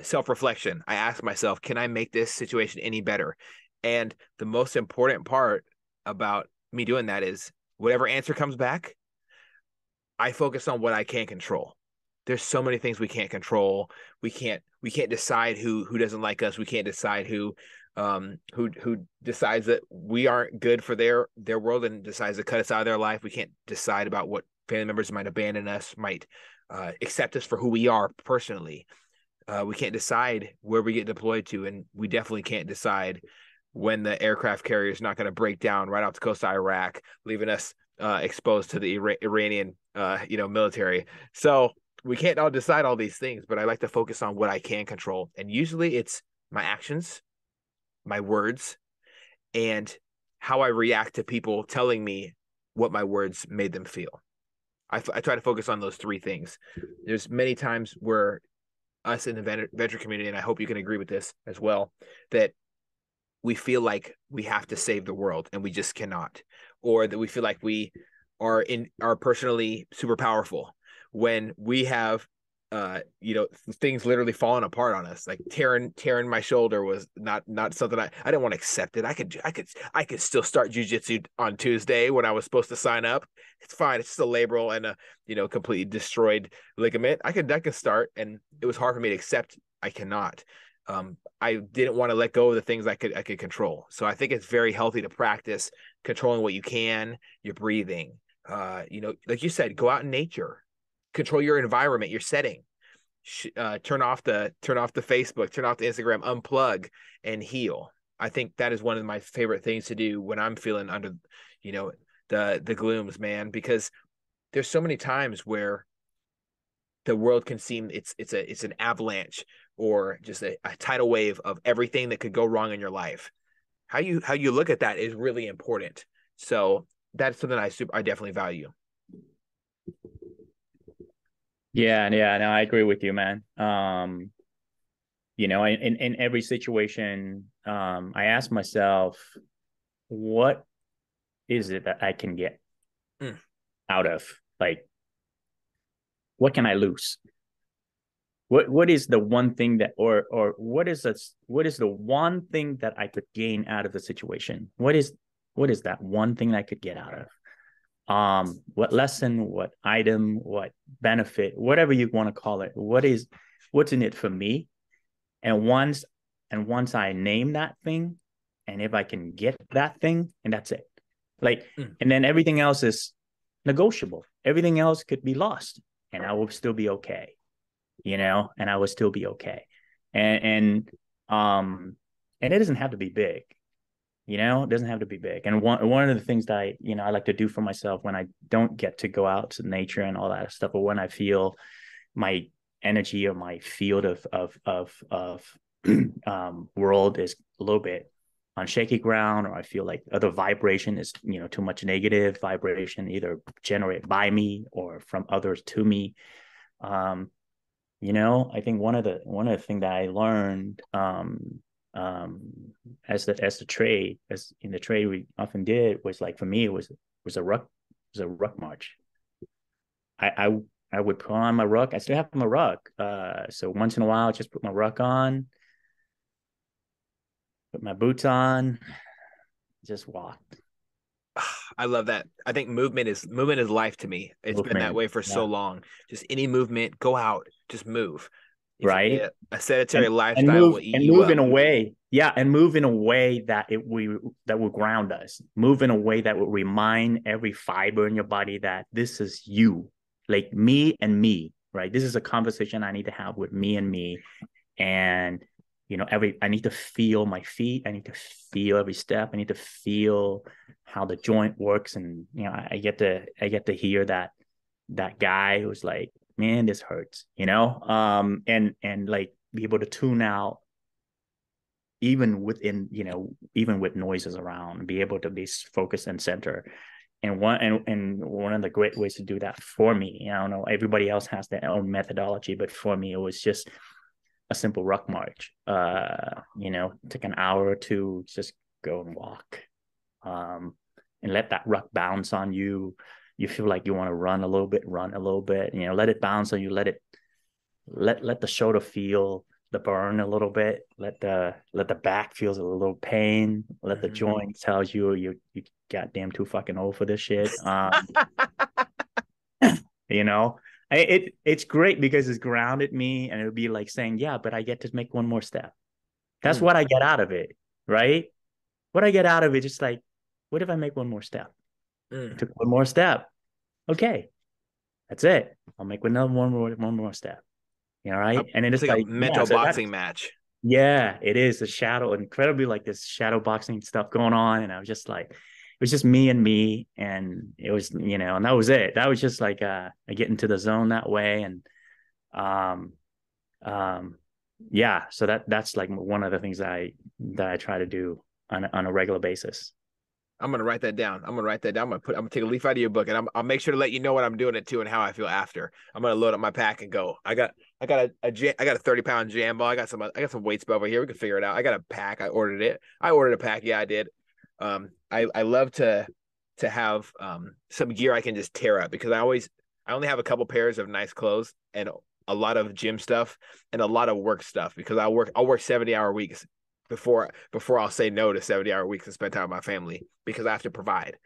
Speaker 1: self-reflection. I ask myself, can I make this situation any better? And the most important part about me doing that is whatever answer comes back, I focus on what I can control. There's so many things we can't control. We can't decide who doesn't like us. We can't decide who decides that we aren't good for their world and decides to cut us out of their life. We can't decide about what family members might abandon us, might accept us for who we are personally. We can't decide where we get deployed to, and we definitely can't decide when the aircraft carrier is not going to break down right off the coast of Iraq, leaving us exposed to the Iranian military. So we can't all decide all these things, but I like to focus on what I can control. And usually it's my actions, my words, and how I react to people telling me what my words made them feel. I try to focus on those three things. There's many times where us in the venture community, and I hope you can agree with this as well, that we feel like we have to save the world and we just cannot, or that we feel like we are personally super powerful when we have things literally falling apart on us. Like tearing my shoulder was not something I didn't want to accept it. I could still start jujitsu on Tuesday when I was supposed to sign up. It's fine. It's just a labral and a completely destroyed ligament. I could start, and it was hard for me to accept I cannot. I didn't want to let go of the things I could control. So I think it's very healthy to practice controlling what you can, your breathing. Like you said, go out in nature, control your environment, your setting. Turn off the Facebook, turn off the Instagram, unplug and heal. I think that is one of my favorite things to do when I'm feeling under, the glooms, man, because there's so many times where the world can seem it's an avalanche or just a tidal wave of everything that could go wrong in your life. How you look at that is really important. So that's something I definitely value.
Speaker 2: Yeah, no, I agree with you, man. In every situation, I ask myself, what is it that I can get out of? Like, what can I lose? What is the one thing that, or what is the one thing that I could gain out of the situation? What is that one thing I could get out of? What lesson, what item, what benefit, whatever you want to call it, what's in it for me? And once I name that thing, and if I can get that thing, and that's it. And then everything else is negotiable. Everything else could be lost, and I will still be okay. And I will still be okay. And it doesn't have to be big. It doesn't have to be big. And one of the things that I like to do for myself when I don't get to go out to nature and all that stuff, or when I feel my energy or my field of world is a little bit on shaky ground, or I feel like other vibration is, too much negative vibration, either generated by me or from others to me. I think one of the things that I learned um as the trade, as in the trade we often did, was like, for me, it was a ruck march. I would put on my ruck. I still have my ruck. So once in a while, just put my ruck on, put my boots on, just walk.
Speaker 1: I love that. I think movement is life to me. It's been that
Speaker 2: Movement.
Speaker 1: way for so
Speaker 2: Yeah.
Speaker 1: long. Just any movement, go out, just move. If you
Speaker 2: Right.
Speaker 1: get a sedentary
Speaker 2: And
Speaker 1: lifestyle, will eat you
Speaker 2: move in
Speaker 1: up.
Speaker 2: a way, yeah, and move in a way that will ground us. Move in a way that will remind every fiber in your body that this is you, like me and me, right? This is a conversation I need to have with me and me. And every I need to feel my feet. I need to feel every step. I need to feel how the joint works. And I get to hear that guy who's like, man, this hurts, and like be able to tune out, even with noises around, and be able to be focused and center. And one of the great ways to do that, for me, I don't know, everybody else has their own methodology, but for me, it was just a simple ruck march. Take an hour or two, just go and walk, and let that ruck bounce on you. You feel like you want to run a little bit. Let it bounce on you. Let the shoulder feel the burn a little bit. Let the back feels a little pain. Let the
Speaker 1: Mhm.
Speaker 2: joint tells you goddamn too fucking old for this shit. you know it's great because it's grounded me, and it would be like saying, yeah, but I get to make one more step. That's
Speaker 1: Mm,
Speaker 2: what I get out of it, right? What I get out of it, just like, what if I make one more step? I
Speaker 1: mm.
Speaker 2: took one more step. Okay, that's it. I'll make another one more step. Right? And it
Speaker 1: It's
Speaker 2: is
Speaker 1: like a
Speaker 2: like, yeah,
Speaker 1: mental
Speaker 2: so
Speaker 1: boxing
Speaker 2: that's,
Speaker 1: match.
Speaker 2: yeah, it is a shadow, incredibly, like this shadow boxing stuff going on. And I was just like, it was just me and me. And it was, and that was it. That was just like, I get into the zone that way. And, um, um, yeah, so that's like one of the things that I try to do on a regular basis.
Speaker 1: I'm gonna write that down. I'm gonna write that down. I'm gonna take a leaf out of your book, and I'll make sure to let you know what I'm doing it to and how I feel after. I'm gonna load up my pack and go. I got a 30-pound jam ball. I got some weights over here. We can figure it out. I got a pack. I ordered it. I ordered a pack. Yeah, I did. I love to have some gear I can just tear up, because I only have a couple pairs of nice clothes and a lot of gym stuff and a lot of work stuff, because I'll work 70-hour weeks before I'll say no to 70-hour weeks and spend time with my family, because I have to provide.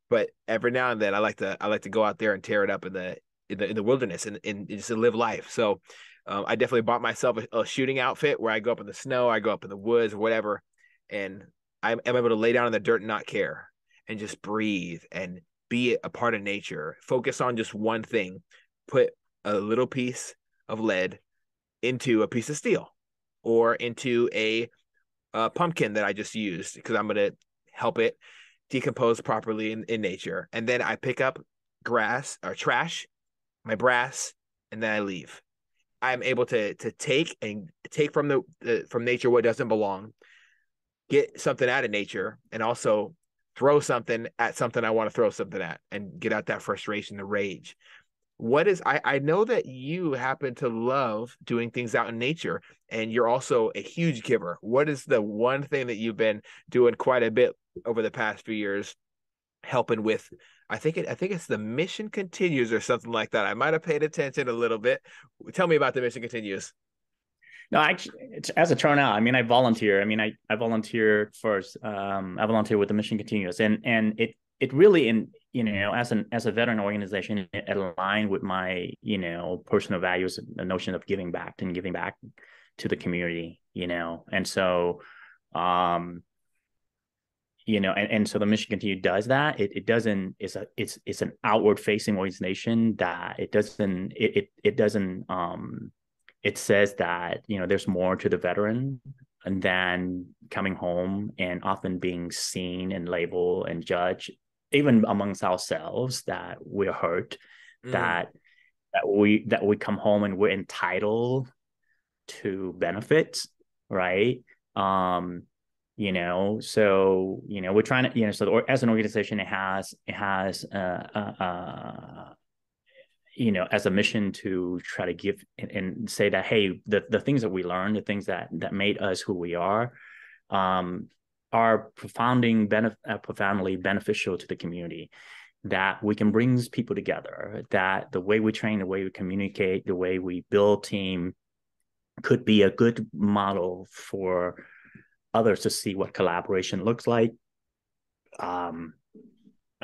Speaker 1: But every now and then I like to go out there and tear it up in the wilderness, and just to live life. So I definitely bought myself a shooting outfit where I go up in the snow, I go up in the woods, whatever, and I'm able to lay down in the dirt and not care, and just breathe and be a part of nature. Focus on just one thing. Put a little piece of lead into a piece of steel, or into a pumpkin that I just used, because I'm going to help it decompose properly in nature. And then I pick up grass or trash, my brass, and then I leave. I'm able to take from nature what doesn't belong, get something out of nature, and also throw something at something I want to throw something at, and get out that frustration, the rage. I know that you happen to love doing things out in nature, and you're also a huge giver. What is the one thing that you've been doing quite a bit over the past few years, helping with? I think it's the Mission Continues or something like that. I might have paid attention a little bit. Tell me about the Mission Continues.
Speaker 2: No, actually, it's as a turnout. I mean, I volunteer. I mean, I volunteer first. I volunteer with the Mission Continuous, and it really, as a veteran organization, it aligned with my personal values, the notion of giving back and giving back to the community. And so, um, and so the Mission Continue does that. It doesn't. It's an outward facing organization that it doesn't it says that there's more to the veteran than coming home and often being seen and labeled and judged, even amongst ourselves, that we're hurt,
Speaker 1: Mm.
Speaker 2: that that we come home and we're entitled to benefits, right? um so we're trying to, as an organization, it has as a mission to try to give and say that, hey, the things that we learned, the things that made us who we um, are profoundly beneficial to the community, that we can bring people together, that the way we train, the way we communicate, the way we build team could be a good model for others to see what collaboration looks like, um,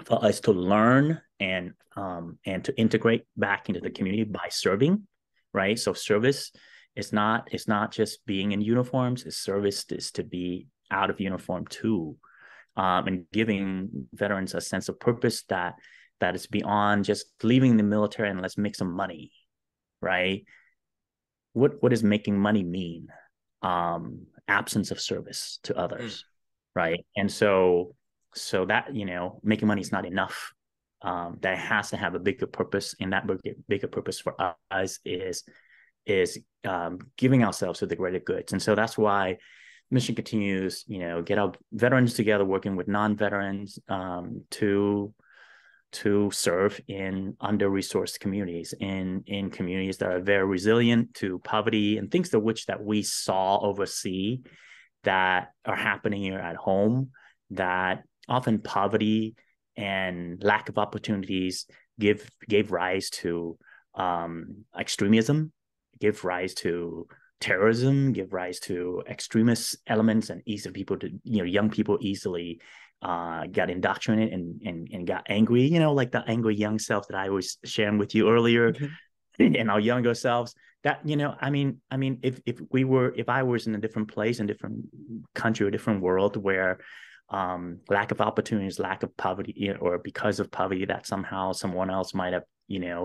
Speaker 2: for us to learn and to integrate back into the community by serving, right? So service is not, it's not just being in uniforms. It's service is to be out of uniform too, and giving veterans a sense of purpose that is beyond just leaving the military and let's make some money, right? What does making money mean? Absence of service to others, right? And so that, making money is not enough. That has to have a bigger purpose, and that bigger purpose for us is giving ourselves to the greater goods. And so that's why mission continues, get our veterans together, working with non-veterans, to serve in under-resourced communities, in communities that are very resilient to poverty and things to which that we saw overseas that are happening here at home, that often poverty and lack of opportunities gave rise to extremism, give rise to terrorism, give rise to extremist elements, and ease of people to, young people easily got indoctrinated and got angry, like the angry young self that I was sharing with you earlier, and our younger selves. That, if I was in a different place, in a different country, a different world where lack of opportunities, lack of poverty, or because of poverty, that somehow someone else might have,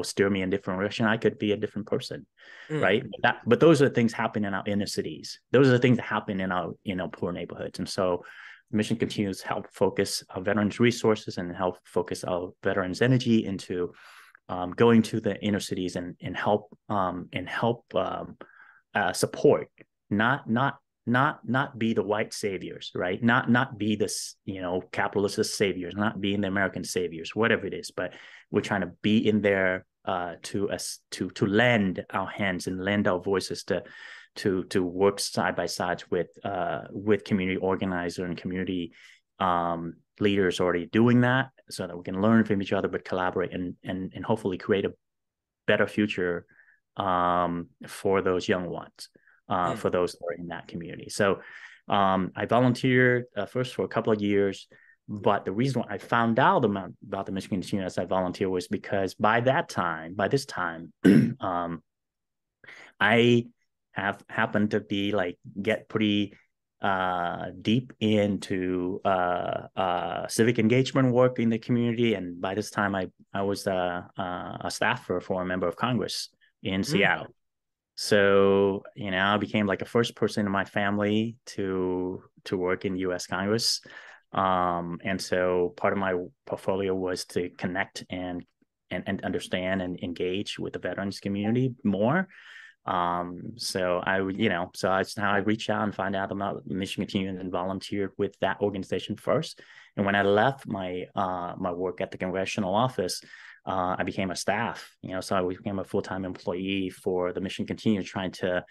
Speaker 2: steer me in a different direction, I could be a different person, right? But those are the things happen in our inner cities. Those are the things that happen in our, poor neighborhoods. And so the mission continues to help focus our veterans' resources and help focus our veterans' energy into going to the inner cities and help support, not be the white saviors, right? Not be this, capitalist saviors, not being the American saviors, whatever it is. But we're trying to be in there to lend our hands and lend our voices to work side by side with community organizers and community leaders already doing that, so that we can learn from each other, but collaborate and hopefully create a better future for those young ones, for those who are in that community. So I volunteered first for a couple of years, but the reason why I found out about the Michigan Continuum as I volunteered was because by this time, I have happened to be get pretty deep into civic engagement work in the community, and by this time I was a staffer for a member of Congress in Seattle. So I became like the first person in my family to work in U.S. Congress, and so part of my portfolio was to connect and understand and engage with the veterans community more. So that's how I reached out and find out about Mission Continuum and volunteered with that organization first. And when I left my work at the congressional office, I became a staff, so I became a full-time employee for the Mission Continuum, trying to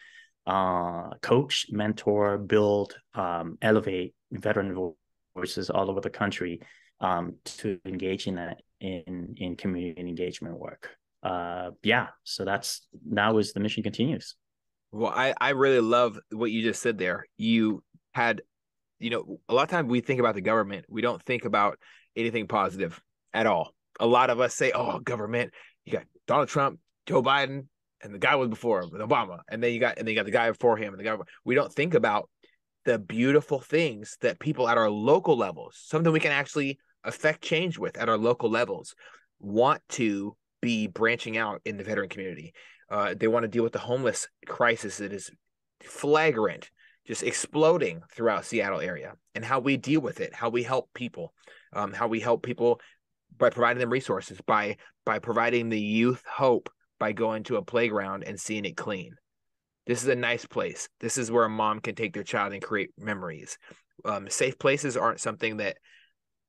Speaker 2: coach, mentor, build, elevate veteran voices all over the country, to engage in that in community engagement work. So that was the Mission Continues.
Speaker 1: Well, I really love what you just said there. You had, a lot of times we think about the government, we don't think about anything positive at all. A lot of us say, oh, government, you got Donald Trump, Joe Biden, and the guy was before him, Obama, and then you got the guy before him, and the guy. We don't think about the beautiful things that people at our local levels, something we can actually affect change with at our local levels, want to be branching out in the veteran community. They want to deal with the homeless crisis that is flagrant, just exploding throughout Seattle area, and how we deal with it, how we help people by providing them resources, by providing the youth hope, by going to a playground and seeing it clean. This is a nice place. This is where a mom can take their child and create memories. Safe places aren't something that,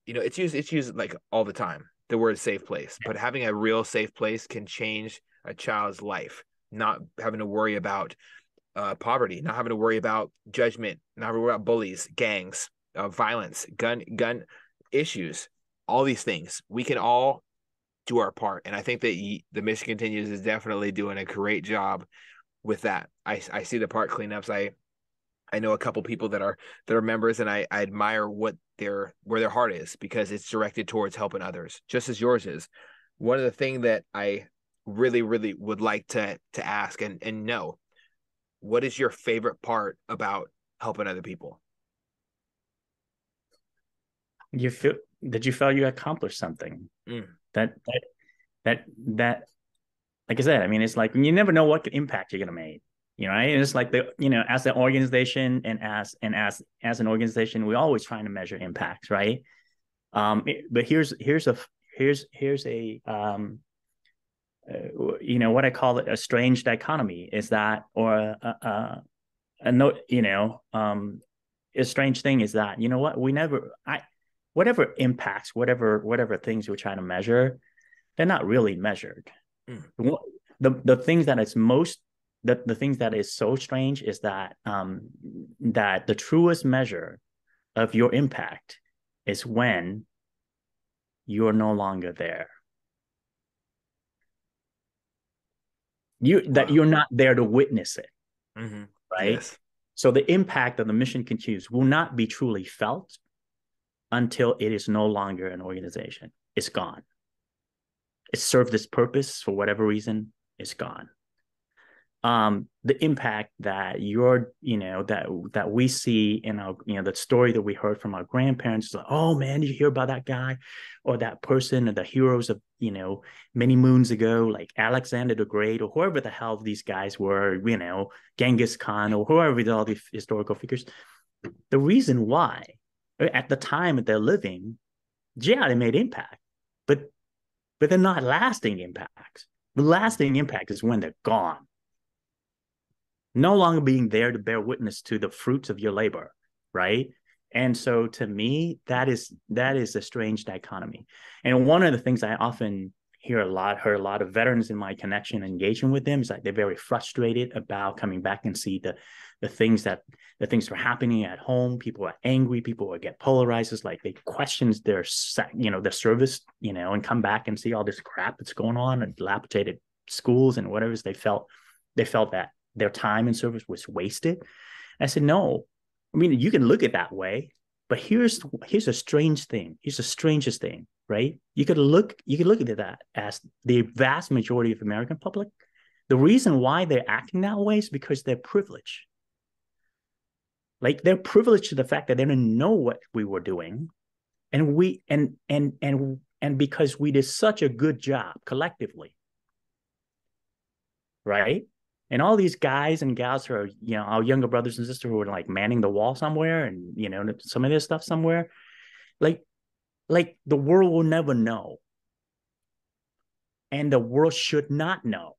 Speaker 1: it's used like all the time. the word safe place, but having a real safe place can change a child's life. Not having to worry about poverty, not having to worry about judgment, not having to worry about bullies, gangs, violence, gun issues, all these things. We can all do our part, and I think that the Mission Continues is definitely doing a great job with that. I see the park cleanups. I know a couple people that are members, and I admire what where their heart is, because it's directed towards helping others, just as yours is. One of the things that I really, really would like to ask and know, what is your favorite part about helping other people?
Speaker 2: You feel that you felt you accomplished something.
Speaker 1: Mm.
Speaker 2: That that that like I said, I mean, it's like you never know what impact you're gonna make. Right? And it's like as an organization and as an organization, we're always trying to measure impacts, right? But here's a what I call it, a strange dichotomy is that, or a no, a strange thing is that, what, whatever impacts, whatever things we're trying to measure, they're not really measured.
Speaker 1: Mm.
Speaker 2: The things that is most the things that is so strange is that that the truest measure of your impact is when you're no longer there. That
Speaker 1: Wow.
Speaker 2: you're not there to witness it,
Speaker 1: Mm-hmm.
Speaker 2: right?
Speaker 1: Yes.
Speaker 2: So the impact of the Mission Continues will not be truly felt until it is no longer an organization. It's gone. It served its purpose for whatever reason. It's gone. The impact that that we see in our, the story that we heard from our grandparents is like, oh man, did you hear about that guy or that person, or the heroes of, many moons ago, like Alexander the Great, or whoever the hell these guys were, Genghis Khan, or whoever, all these historical figures. The reason why, at the time that they're living, yeah, they made impact, but they're not lasting impacts. The lasting impact is when they're gone, no longer being there to bear witness to the fruits of your labor, right? And so to me, that is a strange dichotomy. And one of the things I often heard a lot of veterans in my connection and engagement with them is like they're very frustrated about coming back and see the things that are happening at home. People are angry, people will get polarized. It's like they question their their service, and come back and see all this crap that's going on and dilapidated schools and whatever. They felt that their time in service was wasted. I said, no, I mean, you can look at it that way, but here's a strange thing. Here's the strangest thing, right? You could look at that as the vast majority of American public. The reason why they're acting that way is because they're privileged. Like they're privileged to the fact that they didn't know what we were doing. And because we did such a good job collectively, right? And all these guys and gals who are, our younger brothers and sisters who are like manning the wall somewhere, and some of this stuff somewhere, like the world will never know, and the world should not know,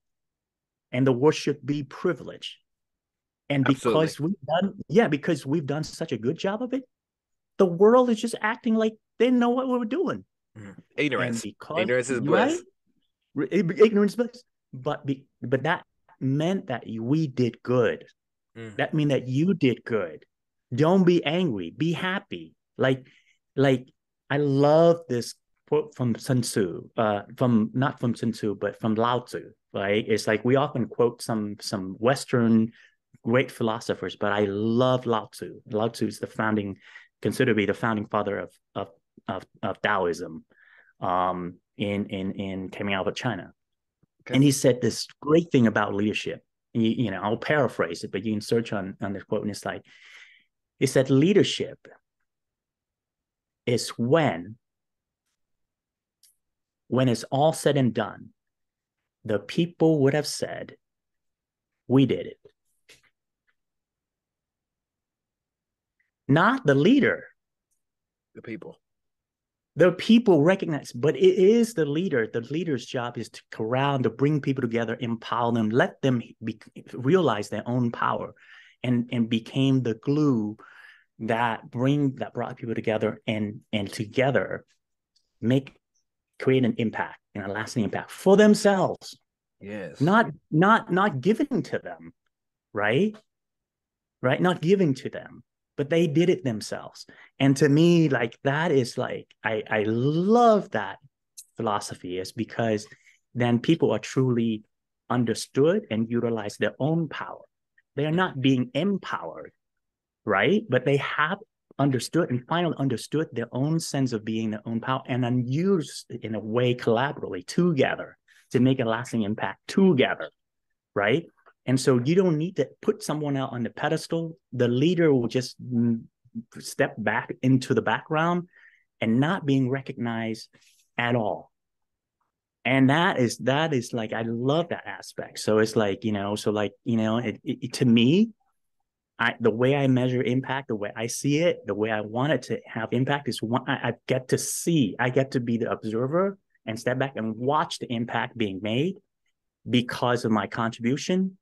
Speaker 2: and the world should be privileged. And
Speaker 1: Absolutely.
Speaker 2: because we've done such a good job of it, the world is just acting like they didn't know what we were doing.
Speaker 1: Mm.
Speaker 2: And
Speaker 1: Ignorance.
Speaker 2: because
Speaker 1: Ignorance is
Speaker 2: right,
Speaker 1: bliss.
Speaker 2: ignorance, but that meant that we did good.
Speaker 1: Mm.
Speaker 2: That means that you did good. Don't be angry. Be happy. Like I love this quote from Sun Tzu, from not from Sun Tzu, but from Lao Tzu. Right? It's like we often quote some Western great philosophers, but I love Lao Tzu. Lao Tzu is considered to be the founding father of Taoism, in coming out of China.
Speaker 1: Okay.
Speaker 2: And he said this great thing about leadership. And I'll paraphrase it, but you can search on this quote, and it's like, he said, leadership is when it's all said and done, the people would have said, we did it. Not the leader.
Speaker 1: The people.
Speaker 2: The people recognize, but it is the leader. The leader's job is to corral, to bring people together, empower them, let them realize their own power, and became the glue that brought people together and together make create an impact and a lasting impact for themselves,
Speaker 1: Yes.
Speaker 2: not giving to them, right? Right? Not giving to them, but they did it themselves. And to me, like that is like I love that philosophy is because then people are truly understood and utilize their own power. They are
Speaker 1: Mm.
Speaker 2: not being empowered, right? But they have understood and finally understood their own sense of being their own power and then used in a way collaboratively together to make a lasting impact together, right? And so you don't need to put someone out on the pedestal. The leader will just step back into the background and not being recognized at all. And that is like I love that aspect. So it's like, so like, to me, the way I measure impact, the way I see it, the way I want it to have impact is one I get to see, I get to be the observer and step back and watch the impact being made because of my contribution.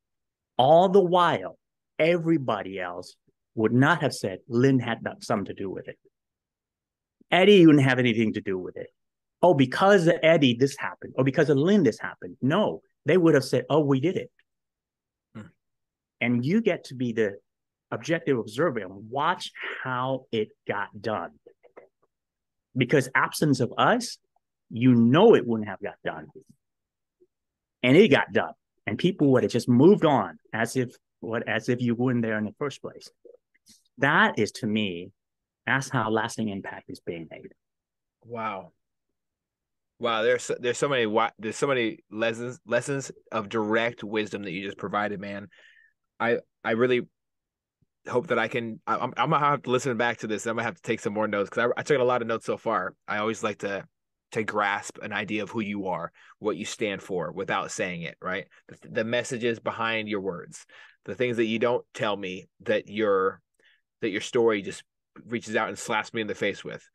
Speaker 2: All the while, everybody else would not have said Lynn had something to do with it. Eddie wouldn't have anything to do with it. Oh, because of Eddie, this happened. Or because of Lynn, this happened. No, they would have said, oh, we did it.
Speaker 1: Mm.
Speaker 2: And you get to be the objective observer and watch how it got done. Because absence of us, it wouldn't have got done. And it got done. And people would have just moved on as if you weren't there in the first place. That is, to me, that's how lasting impact is being made.
Speaker 1: Wow. Wow, there's so many lessons of direct wisdom that you just provided, man. I really hope that I'm gonna have to listen back to this. I'm gonna have to take some more notes because I took a lot of notes so far. I always like to grasp an idea of who you are, what you stand for, without saying it. Right, the messages behind your words, the things that you don't tell me that your story just reaches out and slaps me in the face with.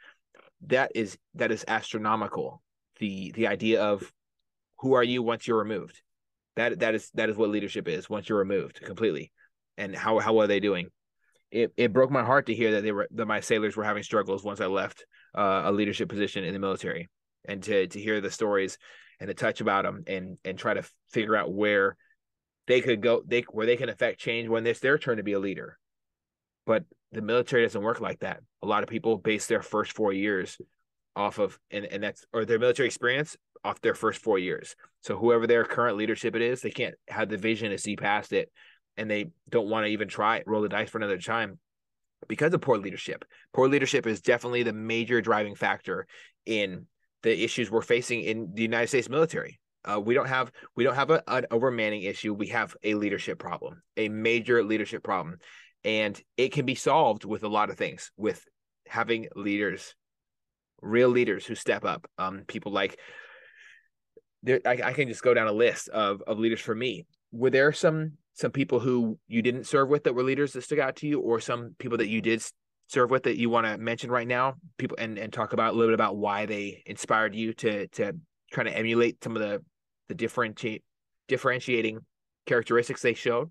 Speaker 1: That is astronomical. The idea of who are you once you're removed. That is what leadership is once you're removed completely. And how are they doing? It broke my heart to hear that my sailors were having struggles once I left a leadership position in the military, and to hear the stories and to touch about them and try to figure out where they could go, where they can affect change when it's their turn to be a leader. But the military doesn't work like that. A lot of people base their first 4 years off of and that's or their military experience off their first 4 years. So whoever their current leadership it is, they can't have the vision to see past it, and they don't want to even try it, roll the dice for another time because of poor leadership. Poor leadership is definitely the major driving factor in the issues we're facing in the United States military. We don't have an overmanning issue. We have a leadership problem, a major leadership problem, and it can be solved with a lot of things. With having leaders, real leaders who step up. People like I can just go down a list of leaders for me. Were there some people who you didn't serve with that were leaders that stuck out to you, or some people that you did serve with that you want to mention right now? People and talk about a little bit about why they inspired you to try to emulate some of the differentiating characteristics they showed.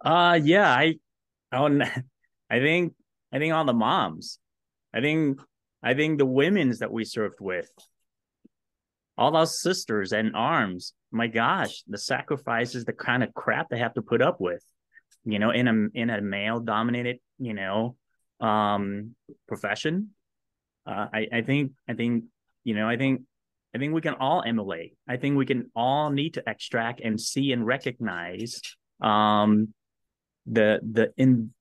Speaker 2: Yeah, I I think I think all the moms. I think I think the women's that we served with, all those sisters and arms. My gosh, the sacrifices, the kind of crap they have to put up with, in a male dominated, profession. I think we can all emulate. I think we can all need to extract and see and recognize um, the the in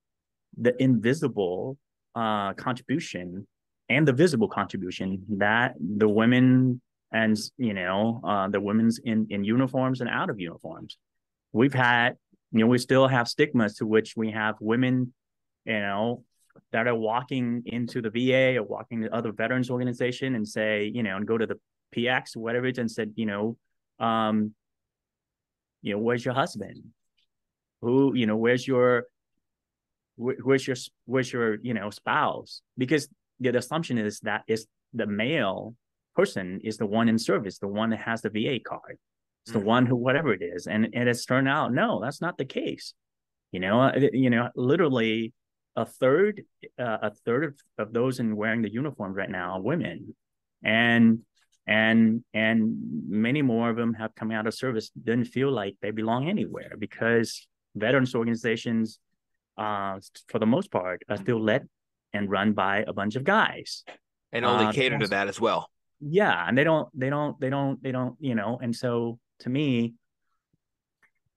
Speaker 2: the invisible contribution and the visible contribution that the women and the women's in uniforms and out of uniforms. We've had, we still have stigmas to which we have women, that are walking into the VA or walking to other veterans organization and say, and go to the PX or whatever it is and said, where's your husband? Who, where's your spouse? Because the assumption is that is the male person is the one in service, the one that has the VA card. It's the
Speaker 1: Mm.
Speaker 2: one who whatever it is, and it's turned out no, that's not the case. Literally, a third of those in wearing the uniforms right now are women, and many more of them have come out of service, didn't feel like they belong anywhere, because veterans organizations, for the most part, are still led and run by a bunch of guys.
Speaker 1: And only
Speaker 2: They
Speaker 1: cater
Speaker 2: don't,
Speaker 1: to that as well.
Speaker 2: yeah, and they don't, and so to me,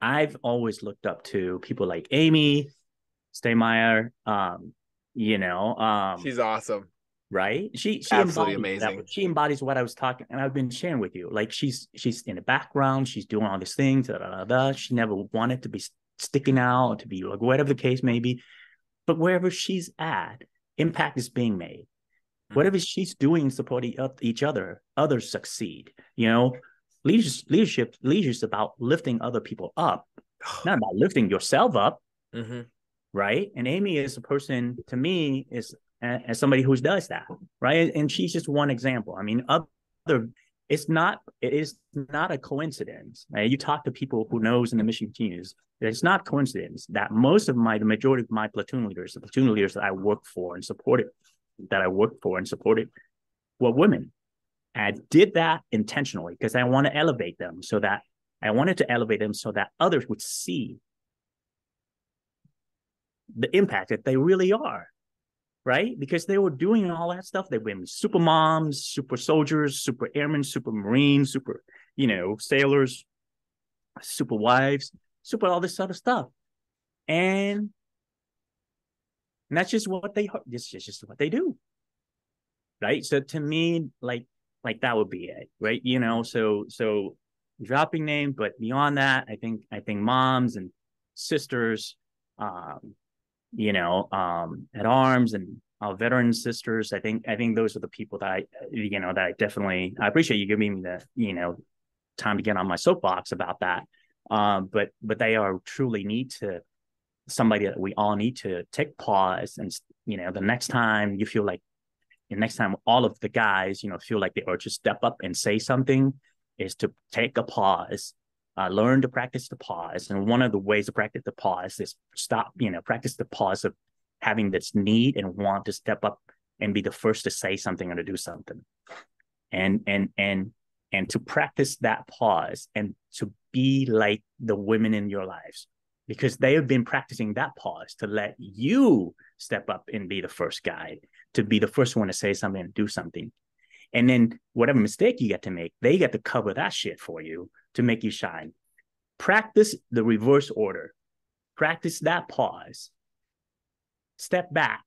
Speaker 2: I've always looked up to people like Amy Staymeyer, you know,
Speaker 1: She's awesome.
Speaker 2: right? She
Speaker 1: Absolutely
Speaker 2: embodies that.
Speaker 1: amazing.
Speaker 2: She embodies what I was talking, and I've been sharing with you. Like she's in the background, she's doing all these things. Da, da, da, da. She never wanted to be sticking out, to be like whatever the case may be. But wherever she's at, impact is being made.
Speaker 1: Mhm.
Speaker 2: Whatever she's doing, supporting each other, others succeed. You know, leadership is about lifting other people up, not about lifting yourself up,
Speaker 1: Mm-hmm.
Speaker 2: right? And Amy is a person, to me, is as somebody who does that, right? And she's just one example. I mean, other it is not a coincidence. Right? You talk to people who knows in the mission teams, it's not coincidence that the majority of my platoon leaders, the platoon leaders that I work for and supported, were women. And I did that intentionally because I want to elevate them, so that I wanted to elevate them so that others would see the impact that they really are, right? Because they were doing all that stuff. They've been super moms, super soldiers, super airmen, super marines, super, sailors, super wives, super all this other stuff. And that's just what just what they do. Right. So to me, like that would be it. Right. So dropping names, but beyond that, I think moms and sisters, um, at arms and our veteran sisters. I think those are the people that I appreciate you giving me the, time to get on my soapbox about that. But they are truly need to somebody that we all need to take pause and, the next time you feel like, the next time all of the guys, feel like they urge to step up and say something, is to take a pause, learn to practice the pause. And one of the ways to practice the pause is practice the pause of having this need and want to step up and be the first to say something or to do something. And to practice that pause and to be like the women in your lives, because they have been practicing that pause to let you step up and be the first guy, to be the first one to say something and do something. And then whatever mistake you get to make, they get to cover that shit for you to make you shine. Practice the reverse order. Practice that pause. Step back.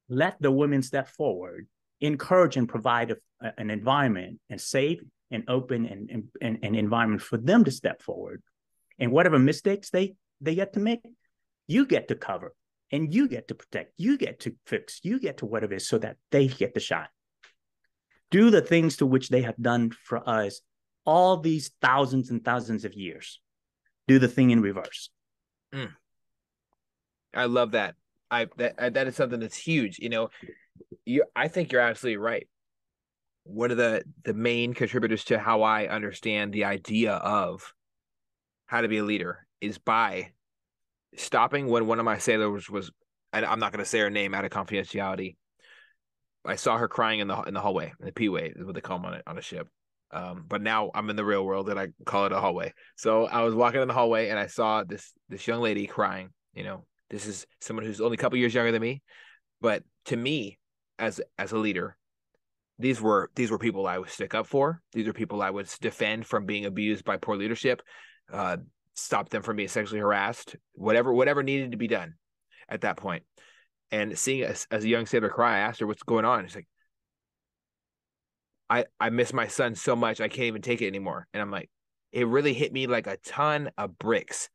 Speaker 2: Let the women step forward. Encourage and provide an environment, and safe and open and environment for them to step forward. And whatever mistakes they get to make, you get to cover, and you get to protect, you get to fix, you get to whatever it is, so that they get the shot. Do the things to which they have done for us all these thousands and thousands of years. Do the thing in reverse.
Speaker 1: Mm. I love that. That is something that's huge. I think you're absolutely right. One of the main contributors to how I understand the idea of how to be a leader is by stopping when one of my sailors was, and I'm not going to say her name out of confidentiality. I saw her crying in the hallway, in the P-way is what they call them on a ship. But now I'm in the real world and I call it a hallway. So I was walking in the hallway and I saw this young lady crying. This is someone who's only a couple years younger than me, but to me, as a leader, these were people I would stick up for. These are people I would defend from being abused by poor leadership, uh, stop them from being sexually harassed, whatever needed to be done at that point. And seeing as a young sailor cry, I asked her what's going on. She's like, I miss my son so much I can't even take it anymore. And I'm like, it really hit me like a ton of bricks.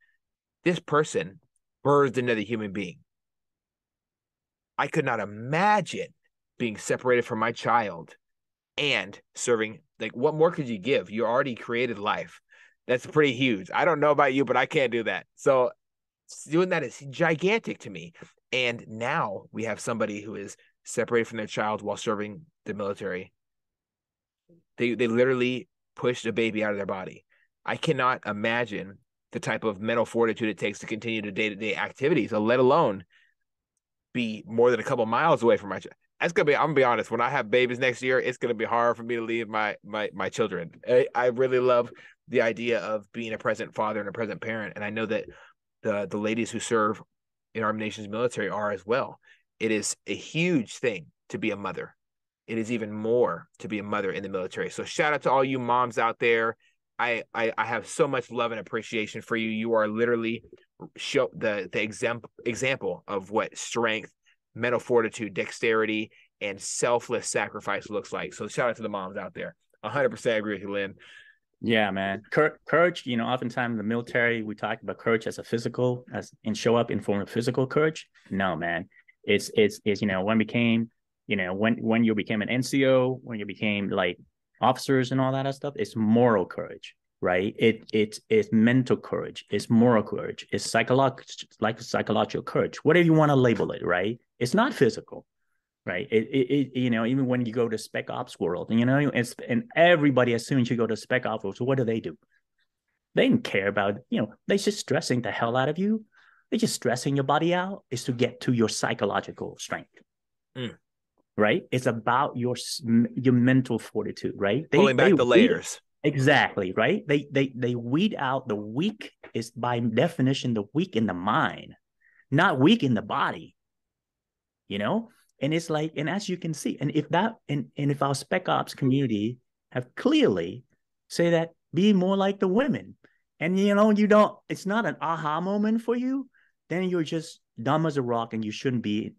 Speaker 1: This person birthed another human being. I could not imagine being separated from my child and serving. Like, what more could you give? You already created life. That's pretty huge. I don't know about you, but I can't do that. So doing that is gigantic to me. And now we have somebody who is separated from their child while serving the military. They literally pushed a baby out of their body. I cannot imagine the type of mental fortitude it takes to continue the day-to-day activities, let alone be more than a couple miles away from my child. That's gonna be. I'm gonna be honest. When I have babies next year, it's gonna be hard for me to leave my children. I really love the idea of being a present father and a present parent, and I know that the ladies who serve in our nation's military are as well. It is a huge thing to be a mother. It is even more to be a mother in the military. So shout out to all you moms out there. I have so much love and appreciation for you. You are literally show the example of what strength, mental fortitude, dexterity, and selfless sacrifice looks like. So shout out to the moms out there. 100% agree with you, Lynn.
Speaker 2: Yeah, man. Courage, oftentimes in the military, we talk about courage as a physical, and show up in form of physical courage. No, man. It's when you became an NCO, when you became like officers and all that stuff, it's moral courage, right? It's mental courage, it's moral courage, it's psychological courage, whatever you want to label it, right? It's not physical. Right. Even when you go to spec ops world, and everybody, as soon as you go to spec ops world, so what do? They didn't care about, they're just stressing the hell out of you. They're just stressing your body out is to get to your psychological strength.
Speaker 1: Mm.
Speaker 2: Right. It's about your mental fortitude. Right.
Speaker 1: Pulling back the layers.
Speaker 2: Exactly. Right. They weed out the weak is by definition, the weak in the mind, not weak in the body, And it's like, and as you can see, and if our spec ops community have clearly say that be more like the women, and it's not an aha moment for you, then you're just dumb as a rock, and you shouldn't be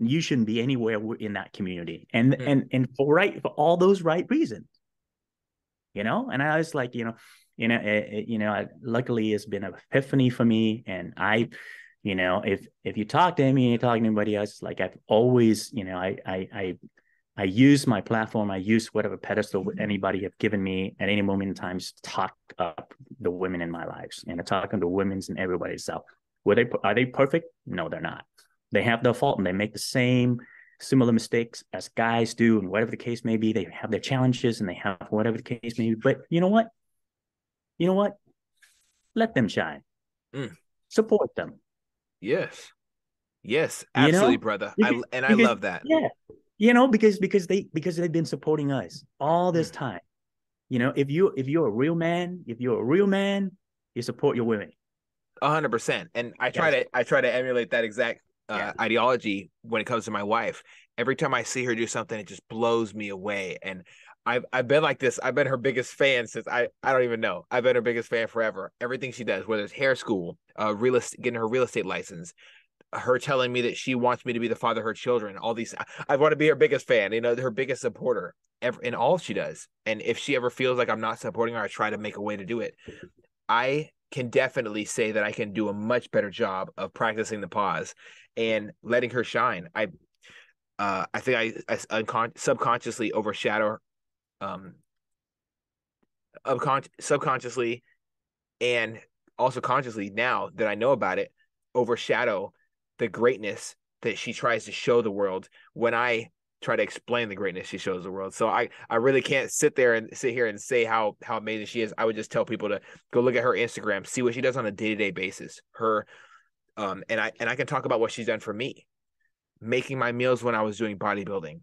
Speaker 2: anywhere in that community, and for all those right reasons, And I was like, luckily it's been an epiphany for me, and if you talk to me, you talk to anybody else, like I've always, I use my platform, I use whatever pedestal anybody have given me at any moment in time to talk up the women in my lives, and talking to women's and everybody's self. Are they perfect? No, they're not. They have their fault, and they make the similar mistakes as guys do, and whatever the case may be. They have their challenges, and they have whatever the case may be. But you know what? Let them shine. Support them.
Speaker 1: Yes, absolutely, brother. I love that.
Speaker 2: Yeah, because they've been supporting us all this time. If you're a real man, you support your women.
Speaker 1: 100%. And I try to emulate that exact ideology when it comes to my wife. Every time I see her do something, it just blows me away. And I've been like this. I've been her biggest fan since I don't even know. I've been her biggest fan forever. Everything she does, whether it's hair school, getting her real estate license, her telling me that she wants me to be the father of her children, all these, I want to be her biggest fan, her biggest supporter in all she does. And if she ever feels like I'm not supporting her, I try to make a way to do it. I can definitely say that I can do a much better job of practicing the pause and letting her shine. I think I subconsciously overshadow subconsciously and also consciously, now that I know about it, overshadow the greatness that she tries to show the world when I try to explain the greatness she shows the world. So I really can't sit here and say how amazing she is. I would just tell people to go look at her Instagram, see what she does on a day-to-day basis. And I can talk about what she's done for me. Making my meals when I was doing bodybuilding.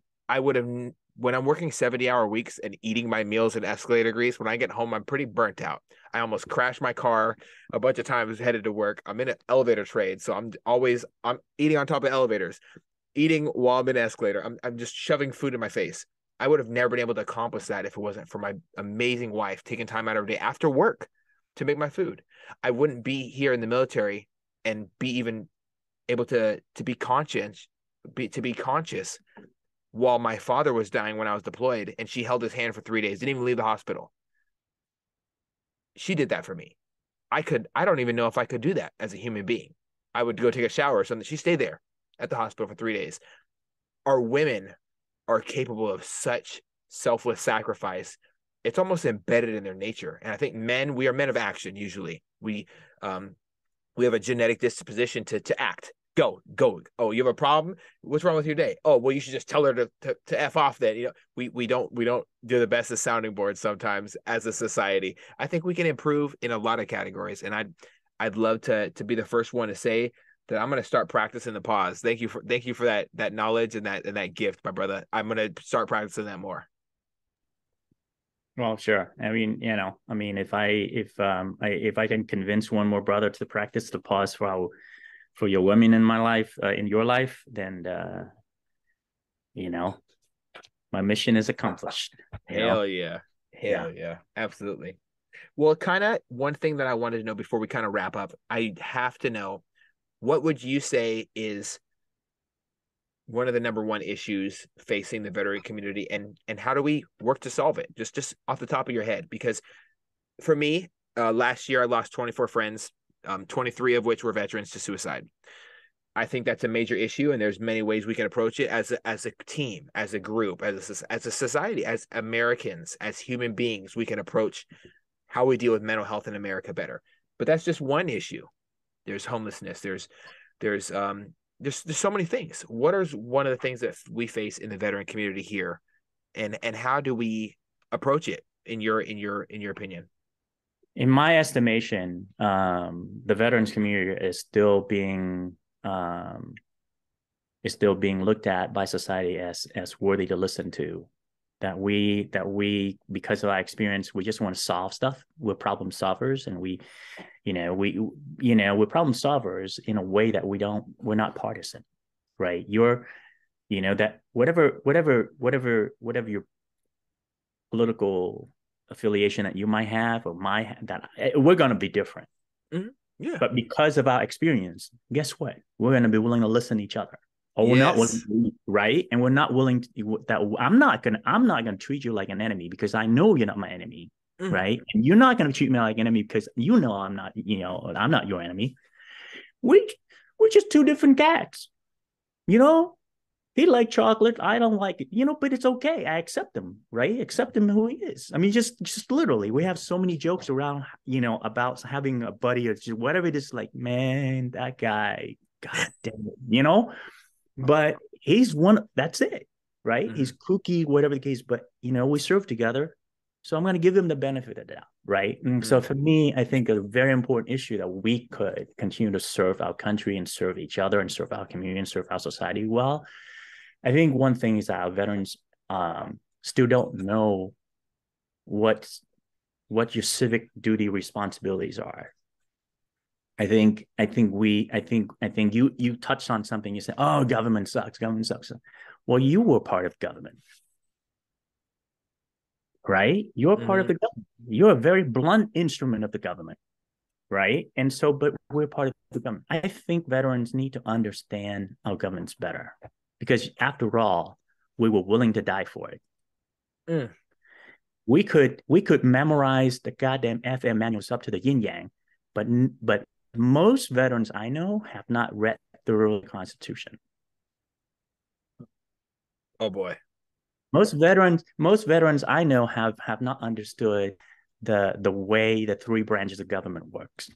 Speaker 1: When I'm working 70-hour weeks and eating my meals in escalator grease, when I get home, I'm pretty burnt out. I almost crashed my car a bunch of times headed to work. I'm in an elevator trade, so I'm eating on top of elevators, eating while I'm in an escalator. I'm just shoving food in my face. I would have never been able to accomplish that if it wasn't for my amazing wife taking time out of her day after work to make my food. I wouldn't be here in the military and be even able to be conscious while my father was dying when I was deployed, and she held his hand for 3 days, didn't even leave the hospital. She did that for me. I don't even know if I could do that as a human being. I would go take a shower or something. She stayed there at the hospital for 3 days. Our women are capable of such selfless sacrifice. It's almost embedded in their nature. And I think we are men of action. Usually we have a genetic disposition to act. Go. Oh, you have a problem? What's wrong with your day? Oh, well, you should just tell her to F off then. We don't do the best of sounding boards sometimes as a society. I think we can improve in a lot of categories. And I'd love to be the first one to say that I'm gonna start practicing the pause. Thank you for that knowledge and that gift, my brother. I'm gonna start practicing that more.
Speaker 2: Well, sure. I mean, if I can convince one more brother to practice the pause for your women in my life, in your life, then you know, my mission is accomplished. You know,
Speaker 1: Hell yeah.
Speaker 2: yeah.
Speaker 1: Hell yeah. Absolutely. Well, kind of one thing that I wanted to know before we kind of wrap up, I have to know, what would you say is one of the number one issues facing the veteran community, and how do we work to solve it? Just off the top of your head, because for me, last year I lost 24 friends, 23 of which were veterans to suicide. I think that's a major issue, and there's many ways we can approach it as a team, as a group, as a society, as Americans, as human beings. We can approach how we deal with mental health in America better. But that's just one issue. There's homelessness. There's there's so many things. What is one of the things that we face in the veteran community here, and how do we approach it in your opinion?
Speaker 2: In my estimation, the veterans community um, is still being looked at by society as worthy to listen to. That we because of our experience, we just want to solve stuff. We're problem solvers, and we're problem solvers in a way that we're not partisan, right? That whatever your political affiliation that you might have or we're going to be different.
Speaker 1: Mm-hmm. Yeah.
Speaker 2: But because of our experience, guess what? We're going to be willing to listen to each other. Or we're not willing
Speaker 1: Yes.
Speaker 2: to, right? And we're not willing to, that I'm not gonna treat you like an enemy because I know you're not my enemy,
Speaker 1: Mm-hmm.
Speaker 2: right? And you're not gonna treat me like an enemy because I'm not your enemy. We we're just two different cats, you know. He likes chocolate. I don't like it, but it's okay. I accept him, right? Accept him who he is. I mean, just literally, we have so many jokes around, about having a buddy or just whatever it is. Like, man, that guy, God damn it. But he's one. That's it, right?
Speaker 1: Mm-hmm.
Speaker 2: He's kooky, whatever the case. But we serve together, so I'm going to give him the benefit of the doubt, right? And so
Speaker 1: Mm-hmm.
Speaker 2: for me, I think a very important issue that we could continue to serve our country and serve each other and serve our community and serve our society well. I think one thing is that our veterans still don't know what your civic duty responsibilities are. I think you touched on something. You said, "Oh, government sucks. Government sucks." Well, you were part of government, right? You're part of
Speaker 1: Mm-hmm.
Speaker 2: the government. You're a very blunt instrument of the government, right? And so, but we're part of the government. I think veterans need to understand our governments better because, after all, we were willing to die for it.
Speaker 1: Mm.
Speaker 2: We could memorize the goddamn FM manuals up to the yin yang, but most veterans I know have not read through the Constitution.
Speaker 1: Oh boy.
Speaker 2: Most veterans I know have not understood the way the three branches of government works.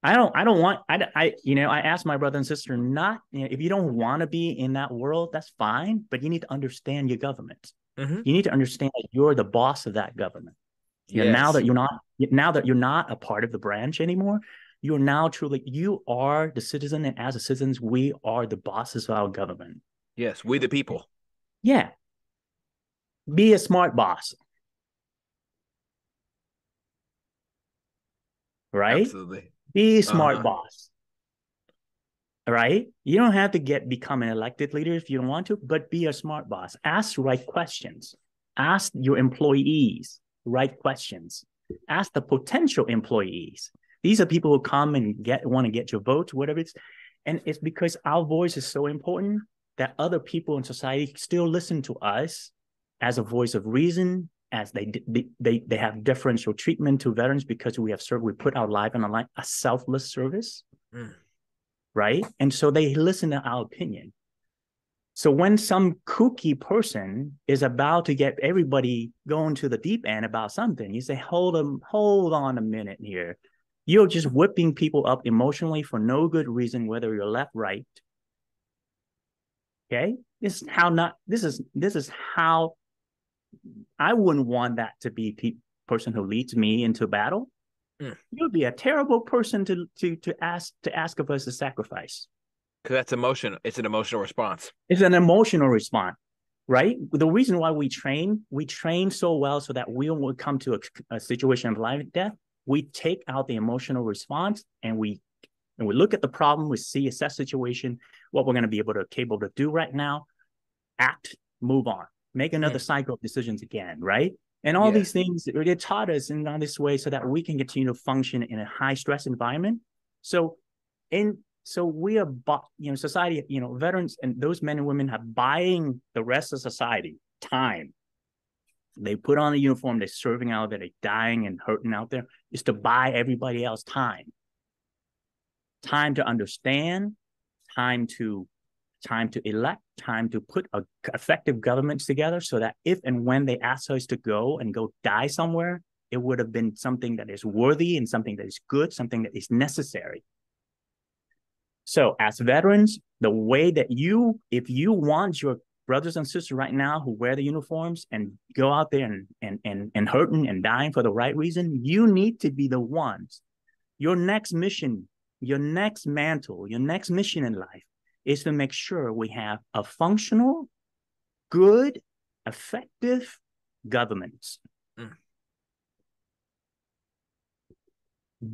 Speaker 2: I don't want I asked my brother and sister not, if you don't want to be in that world, that's fine, but you need to understand your government.
Speaker 1: Mm-hmm.
Speaker 2: You need to understand that you're the boss of that government. Now
Speaker 1: Yes.
Speaker 2: that you're not a part of the branch anymore, you are the citizen, and as a citizens, we are the bosses of our government.
Speaker 1: Yes. We the people.
Speaker 2: Yeah, be a smart boss, right?
Speaker 1: Absolutely.
Speaker 2: Be a smart
Speaker 1: Uh-huh.
Speaker 2: boss, right? You don't have to become an elected leader if you don't want to, but be a smart boss. Ask the right questions. Ask your employees right questions. Ask the potential employees. These are people who come and want to get your vote, whatever it's. And it's because our voice is so important that other people in society still listen to us as a voice of reason, as they have differential treatment to veterans because we put our life on the line, a selfless service,
Speaker 1: Mm.
Speaker 2: right? And so they listen to our opinion. So when some kooky person is about to get everybody going to the deep end about something, you say, hold on a minute here. You're just whipping people up emotionally for no good reason, whether you're left, right. Okay. This is how I wouldn't want that to be person who leads me into battle.
Speaker 1: Mm.
Speaker 2: You would be a terrible person to ask of us to sacrifice.
Speaker 1: Because that's emotion. It's an emotional response.
Speaker 2: It's an emotional response, right? The reason why we train so well so that we will come to a situation of life and death. We take out the emotional response and we look at the problem, we see, assess situation, what we're going to be capable to do right now, act, move on, make another
Speaker 1: Mm.
Speaker 2: cycle of decisions again, right? And all
Speaker 1: Yeah.
Speaker 2: these things, they taught us in all this way so that we can continue to function in a high stress environment. So we are, society, veterans and those men and women are buying the rest of society time. They put on a uniform, they're serving out there, they're dying and hurting out there, is to buy everybody else time. Time to understand, time to elect, time to put effective governments together so that if and when they ask us to go die somewhere, it would have been something that is worthy and something that is good, something that is necessary. So as veterans, the way that if you want your brothers and sisters right now who wear the uniforms and go out there and hurting and dying for the right reason, you need to be the ones. Your next mission, your next mantle, your next mission in life is to make sure we have a functional, good, effective governments.
Speaker 1: Mm.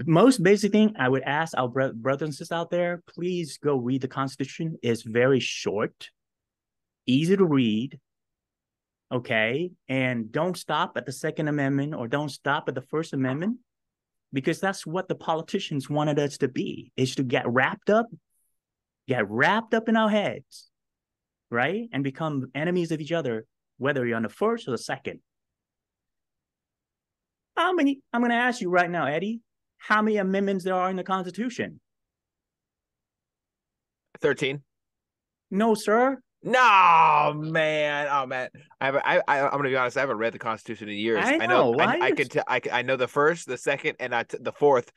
Speaker 2: Most basic thing I would ask our brothers and sisters out there, please go read the Constitution. It's very short, easy to read, okay? And don't stop at the Second Amendment or don't stop at the First Amendment, because that's what the politicians wanted us to be, is to get wrapped up in our heads, right? And become enemies of each other, whether you're on the first or the second. I'm going to ask you right now, Eddie, how many amendments there are in the Constitution?
Speaker 1: 13.
Speaker 2: No, sir.
Speaker 1: No, man. Oh, man. I'm gonna be honest. I haven't read the Constitution in years.
Speaker 2: I
Speaker 1: I know.
Speaker 2: know, right?
Speaker 1: I could. I know the first, the second, and the fourth,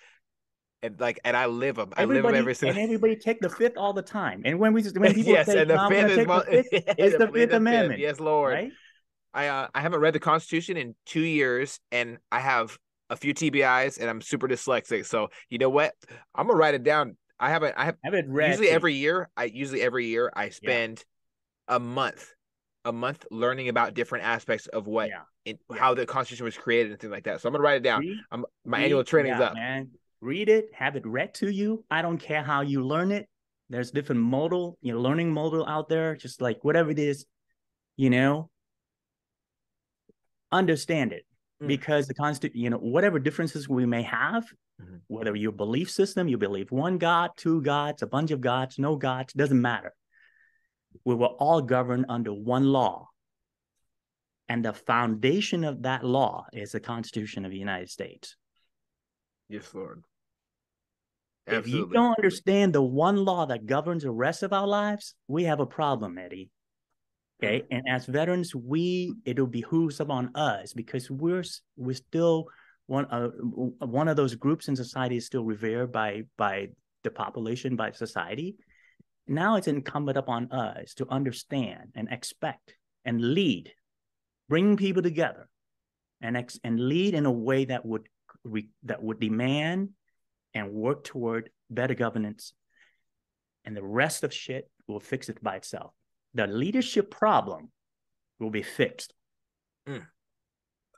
Speaker 1: and I live them. I live them every single.
Speaker 2: Everybody take the fifth all the time. And when people
Speaker 1: Yes,
Speaker 2: say,
Speaker 1: and the
Speaker 2: "No, I'm going
Speaker 1: fifth
Speaker 2: to
Speaker 1: is
Speaker 2: take the fifth," it's
Speaker 1: the
Speaker 2: the
Speaker 1: plead
Speaker 2: Fifth
Speaker 1: the fifth.
Speaker 2: Amendment,
Speaker 1: Yes, Lord.
Speaker 2: right?
Speaker 1: I haven't read the Constitution in 2 years, and I have a few TBIs, and I'm super dyslexic. So you know what? I'm gonna write it down. I haven't. I have
Speaker 2: Have it read
Speaker 1: usually
Speaker 2: to you.
Speaker 1: every year. I
Speaker 2: Yeah,
Speaker 1: spend a month, learning about different aspects of
Speaker 2: yeah, yeah.
Speaker 1: how the Constitution was created and things like that. So I'm gonna write it down.
Speaker 2: Read,
Speaker 1: My annual training's
Speaker 2: yeah,
Speaker 1: up.
Speaker 2: man. Read it, have it read to you. I don't care how you learn it. There's different learning modal out there, just like whatever it is, you know, understand it.
Speaker 1: Mm.
Speaker 2: Because the Constitution, whatever differences we may have,
Speaker 1: Mm-hmm.
Speaker 2: whether your belief system, you believe one God, two gods, a bunch of gods, no gods, doesn't matter. We were all governed under one law. And the foundation of that law is the Constitution of the United States.
Speaker 1: Yes, Lord.
Speaker 2: If you
Speaker 1: Absolutely.
Speaker 2: don't understand the one law that governs the rest of our lives, we have a problem, Eddie. Okay. And as veterans, it'll behoove upon us, because we're still one of those groups in society is still revered by the population, by society. Now it's incumbent upon us to understand and expect and lead, bring people together, and lead in a way that would demand and work toward better governance, and the rest of shit will fix it by itself. The leadership problem will be fixed.
Speaker 1: Mm.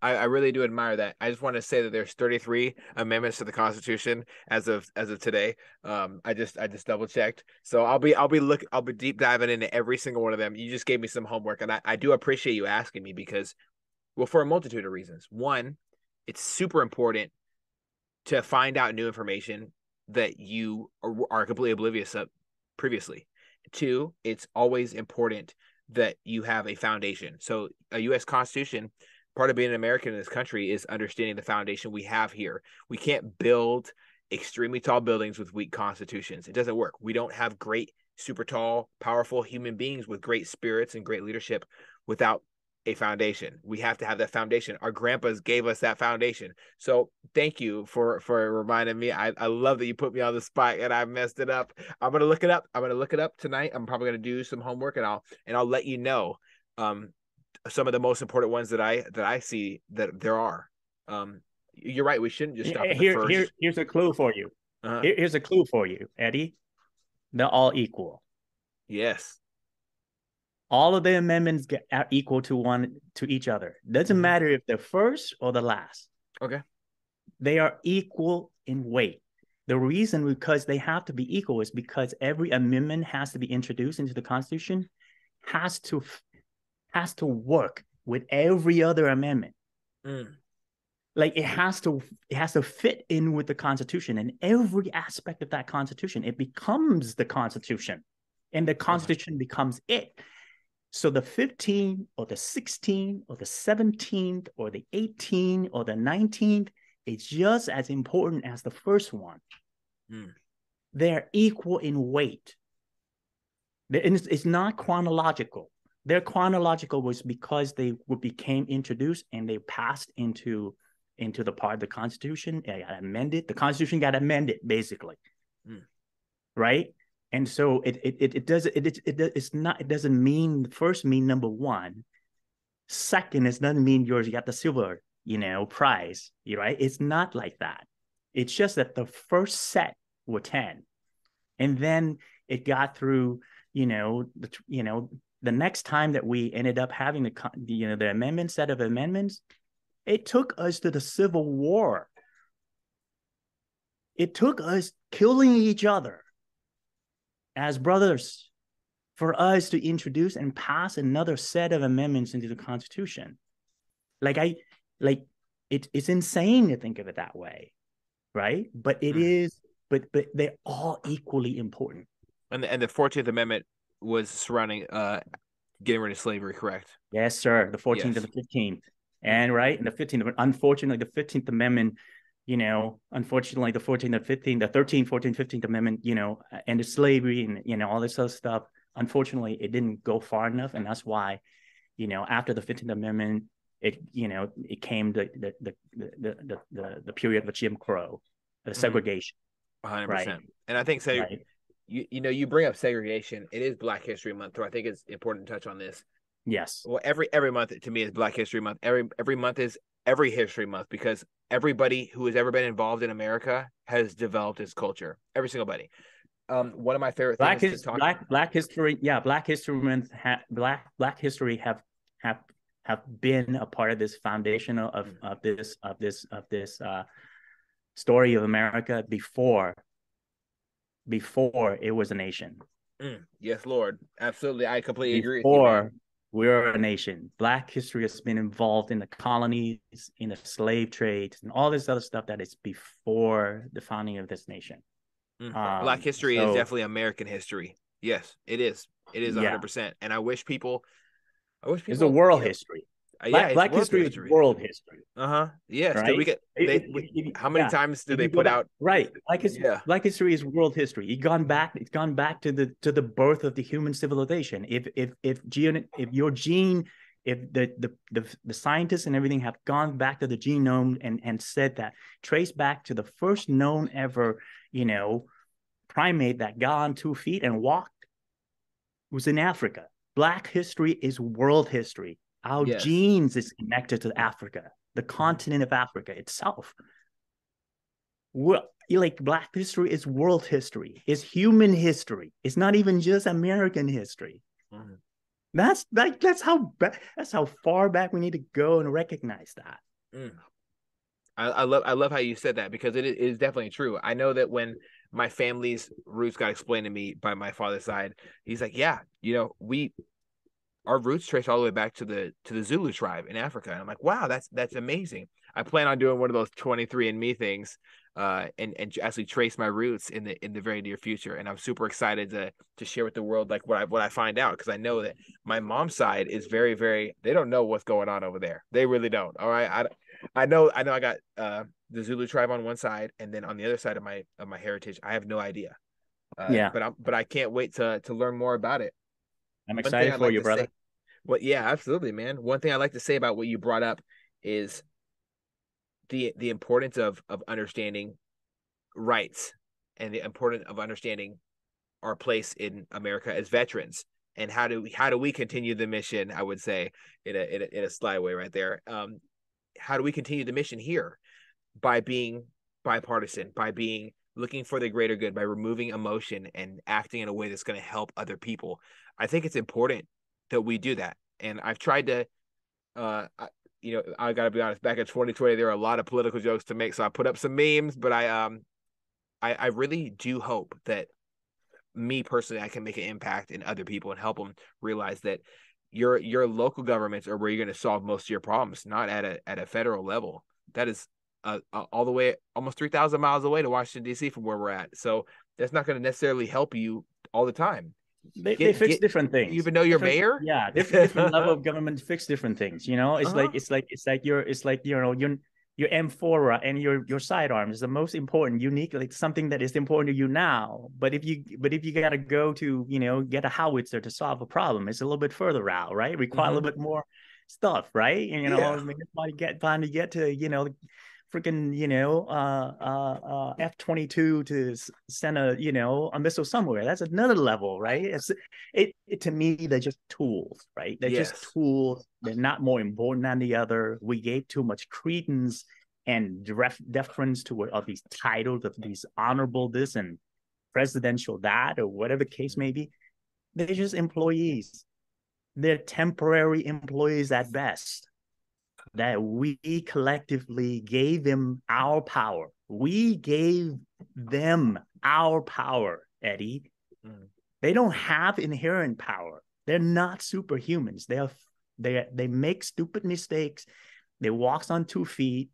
Speaker 1: I really do admire that. I just want to say that there's 33 amendments to the Constitution as of today. I just double checked. So I'll be deep diving into every single one of them. You just gave me some homework, and I do appreciate you asking me, because, well, for a multitude of reasons. One, it's super important to find out new information that you are completely oblivious of previously. Two, it's always important that you have a foundation. So a U.S. Constitution, part of being an American in this country is understanding the foundation we have here. We can't build extremely tall buildings with weak constitutions. It doesn't work. We don't have great, super tall, powerful human beings with great spirits and great leadership without a foundation. We have to have that foundation. Our grandpas gave us that foundation. So thank you for reminding me. I love that you put me on the spot and I messed it up. I'm gonna look it up. I'm gonna look it up tonight. I'm probably gonna do some homework, and I'll let you know some of the most important ones that I see that there are. You're right. We shouldn't just stop at the first.
Speaker 2: Here's a clue for you.
Speaker 1: Uh,
Speaker 2: Here's a clue for you, Eddie. They're all equal.
Speaker 1: yes.
Speaker 2: All of the amendments are equal to each other. Doesn't matter if they're first or the last.
Speaker 1: Okay.
Speaker 2: They are equal in weight. The reason because they have to be equal is because every amendment has to be introduced into the Constitution has to work with every other amendment. Like it has to fit in with the Constitution, and every aspect of that Constitution, it becomes the Constitution, and the Constitution becomes it. So the 15th or the 16th or the 17th or the 18th or the 19th is just as important as the first one. They're equal in weight. It's not chronological. They're chronological was because they became introduced and they passed into the part of the Constitution. It got amended. The Constitution got amended, basically. Right? And so it doesn't mean first mean number one. Second, it doesn't mean you got the silver, prize, right? It's not like that. It's just that the first set were 10. And then it got through, the next time that we ended up having the amendment set of amendments, it took us to the Civil War. It took us killing each other as brothers for us to introduce and pass another set of amendments into the Constitution. It's insane to think of it that way, right? But it is, but they're all equally important.
Speaker 1: And the 14th Amendment was surrounding getting rid of slavery, correct?
Speaker 2: Yes, sir. The 14th and the 15th. And right, and the 15th, unfortunately, the 15th Amendment, unfortunately, the 14th and 15th, the 13th, 14th, 15th Amendment, ended slavery and, all this other stuff. Unfortunately, it didn't go far enough. And that's why, after the 15th Amendment, it came the period of Jim Crow, the segregation.
Speaker 1: 100%.
Speaker 2: Right?
Speaker 1: And I think you bring up segregation. It is Black History Month, so I think it's important to touch on this.
Speaker 2: Yes.
Speaker 1: Well, every month to me is Black History Month. Every month is every History Month because everybody who has ever been involved in America has developed its culture. Every single buddy. One of my favorite things to talk about.
Speaker 2: Black history, Black History Month, Black history have been a part of this foundation of this story of America before it was a nation.
Speaker 1: Yes, Lord, absolutely, I completely agree with you.
Speaker 2: Before we're a nation, Black history has been involved in the colonies, in the slave trades, and all this other stuff that is before the founding of this nation.
Speaker 1: Black history is definitely American history. Yes, it is. It is 100%. And I wish people.
Speaker 2: It's a world history. Black history is world history.
Speaker 1: Yes.
Speaker 2: Right?
Speaker 1: We get. How many times do they put out?
Speaker 2: Right. Black history is world history. It's gone back to the birth of the human civilization. If the scientists and everything have gone back to the genome and said that, trace back to the first known ever, primate that got on 2 feet and walked, was in Africa. Black history is world history. Our genes is connected to Africa, the continent of Africa itself. Black history is world history. It's human history. It's not even just American history. That's how far back we need to go and recognize that.
Speaker 1: I love how you said that, because it is definitely true. I know that when my family's roots got explained to me by my father's side, he's like, yeah, our roots trace all the way back to the Zulu tribe in Africa. And I'm like, wow, that's amazing. I plan on doing one of those 23andMe things, and actually trace my roots in the very near future. And I'm super excited to share with the world like what I find out, because I know that my mom's side is very, very, they don't know what's going on over there. They really don't. All right. I know I got the Zulu tribe on one side, and then on the other side of my heritage, I have no idea. But I can't wait to learn more about it.
Speaker 2: I'm excited for you, brother.
Speaker 1: Yeah, absolutely, man. One thing I like to say about what you brought up is the importance of understanding rights, and the importance of understanding our place in America as veterans, and how do we continue the mission, I would say, in a sly way right there. How do we continue the mission here? by being bipartisan, by being looking for the greater good, by removing emotion and acting in a way that's going to help other people. I think it's important that we do that. And I've tried to, I got to be honest, back in 2020, there are a lot of political jokes to make. So I put up some memes, but I really do hope that me personally, I can make an impact in other people and help them realize that your local governments are where you're going to solve most of your problems, not at a federal level. That is all the way almost 3,000 miles away to Washington D.C. from where we're at. So that's not going to necessarily help you all the time.
Speaker 2: They fix
Speaker 1: Get
Speaker 2: different
Speaker 1: you
Speaker 2: things.
Speaker 1: even know your
Speaker 2: Different,
Speaker 1: mayor.
Speaker 2: yeah, different level of government fix different things. You know,
Speaker 1: Uh-huh.
Speaker 2: it's like your M4 and your sidearm is the most important, unique, like something that is important to you now. But if you gotta go to, you know, get a howitzer to solve a problem, it's a little bit further out, right? Require a
Speaker 1: Mm-hmm.
Speaker 2: little bit more stuff, right? And you know,
Speaker 1: Yeah.
Speaker 2: finally get to, you know, freaking, you know, F-22 to send a, you know, a missile somewhere. That's another level, right? It to me, they're just tools, right? They're just
Speaker 1: Yes.
Speaker 2: tools. They're not more important than the other. We gave too much credence and deference to all these titles of these honorable this and presidential that, or whatever the case may be. They're just employees. They're temporary employees at best, that we collectively gave them our power. We gave them our power, Eddie.
Speaker 1: Mm.
Speaker 2: They don't have inherent power. They're not superhumans. They make stupid mistakes. They walk on 2 feet.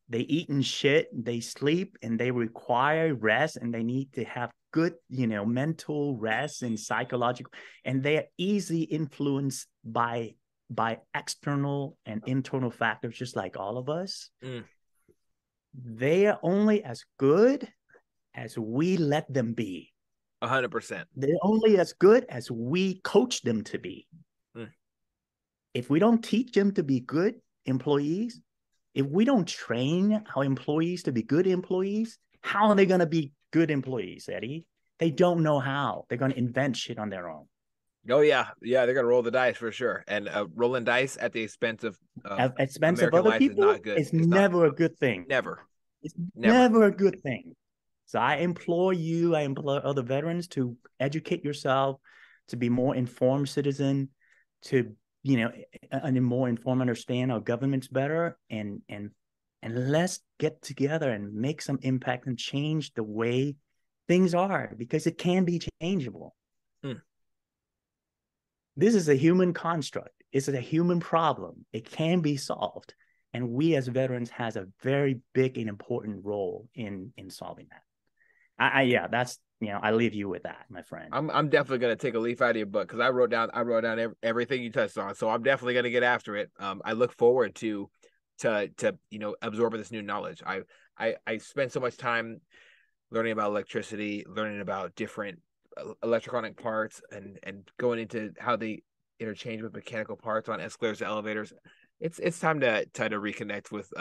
Speaker 2: They eat and shit. They sleep, and they require rest, and they need to have good, you know, mental rest and psychological. And they are easily influenced by external and internal factors, just like all of us.
Speaker 1: Mm.
Speaker 2: They are only as good as we let them be.
Speaker 1: 100%.
Speaker 2: They're only as good as we coach them to be.
Speaker 1: Mm.
Speaker 2: If we don't teach them to be good employees, if we don't train our employees to be good employees, how are they going to be good employees, Eddie? They don't know how. They're going to invent shit on their own.
Speaker 1: Oh yeah, yeah, they're gonna roll the dice for sure. And rolling dice at the expense of
Speaker 2: At expense of
Speaker 1: American
Speaker 2: other
Speaker 1: life is
Speaker 2: people
Speaker 1: not good.
Speaker 2: is
Speaker 1: It's not
Speaker 2: never a good thing.
Speaker 1: never,
Speaker 2: It's
Speaker 1: never.
Speaker 2: never a good thing. So I implore you, I implore other veterans to educate yourself, to be more informed citizen, to, you know, and more informed, understand our governments better, and let's get together and make some impact and change the way things are, because it can be changeable.
Speaker 1: Hmm.
Speaker 2: This is a human construct. It's a human problem. It can be solved. And we as veterans has a very big and important role in solving that. Yeah, that's, you know, I leave you with that, my friend.
Speaker 1: I'm definitely gonna take a leaf out of your book because I wrote down everything you touched on. So I'm definitely gonna get after it. I look forward to absorbing this new knowledge. I spent so much time learning about electricity, learning about different electronic parts, and going into how they interchange with mechanical parts on escalators and elevators. It's time to try to reconnect with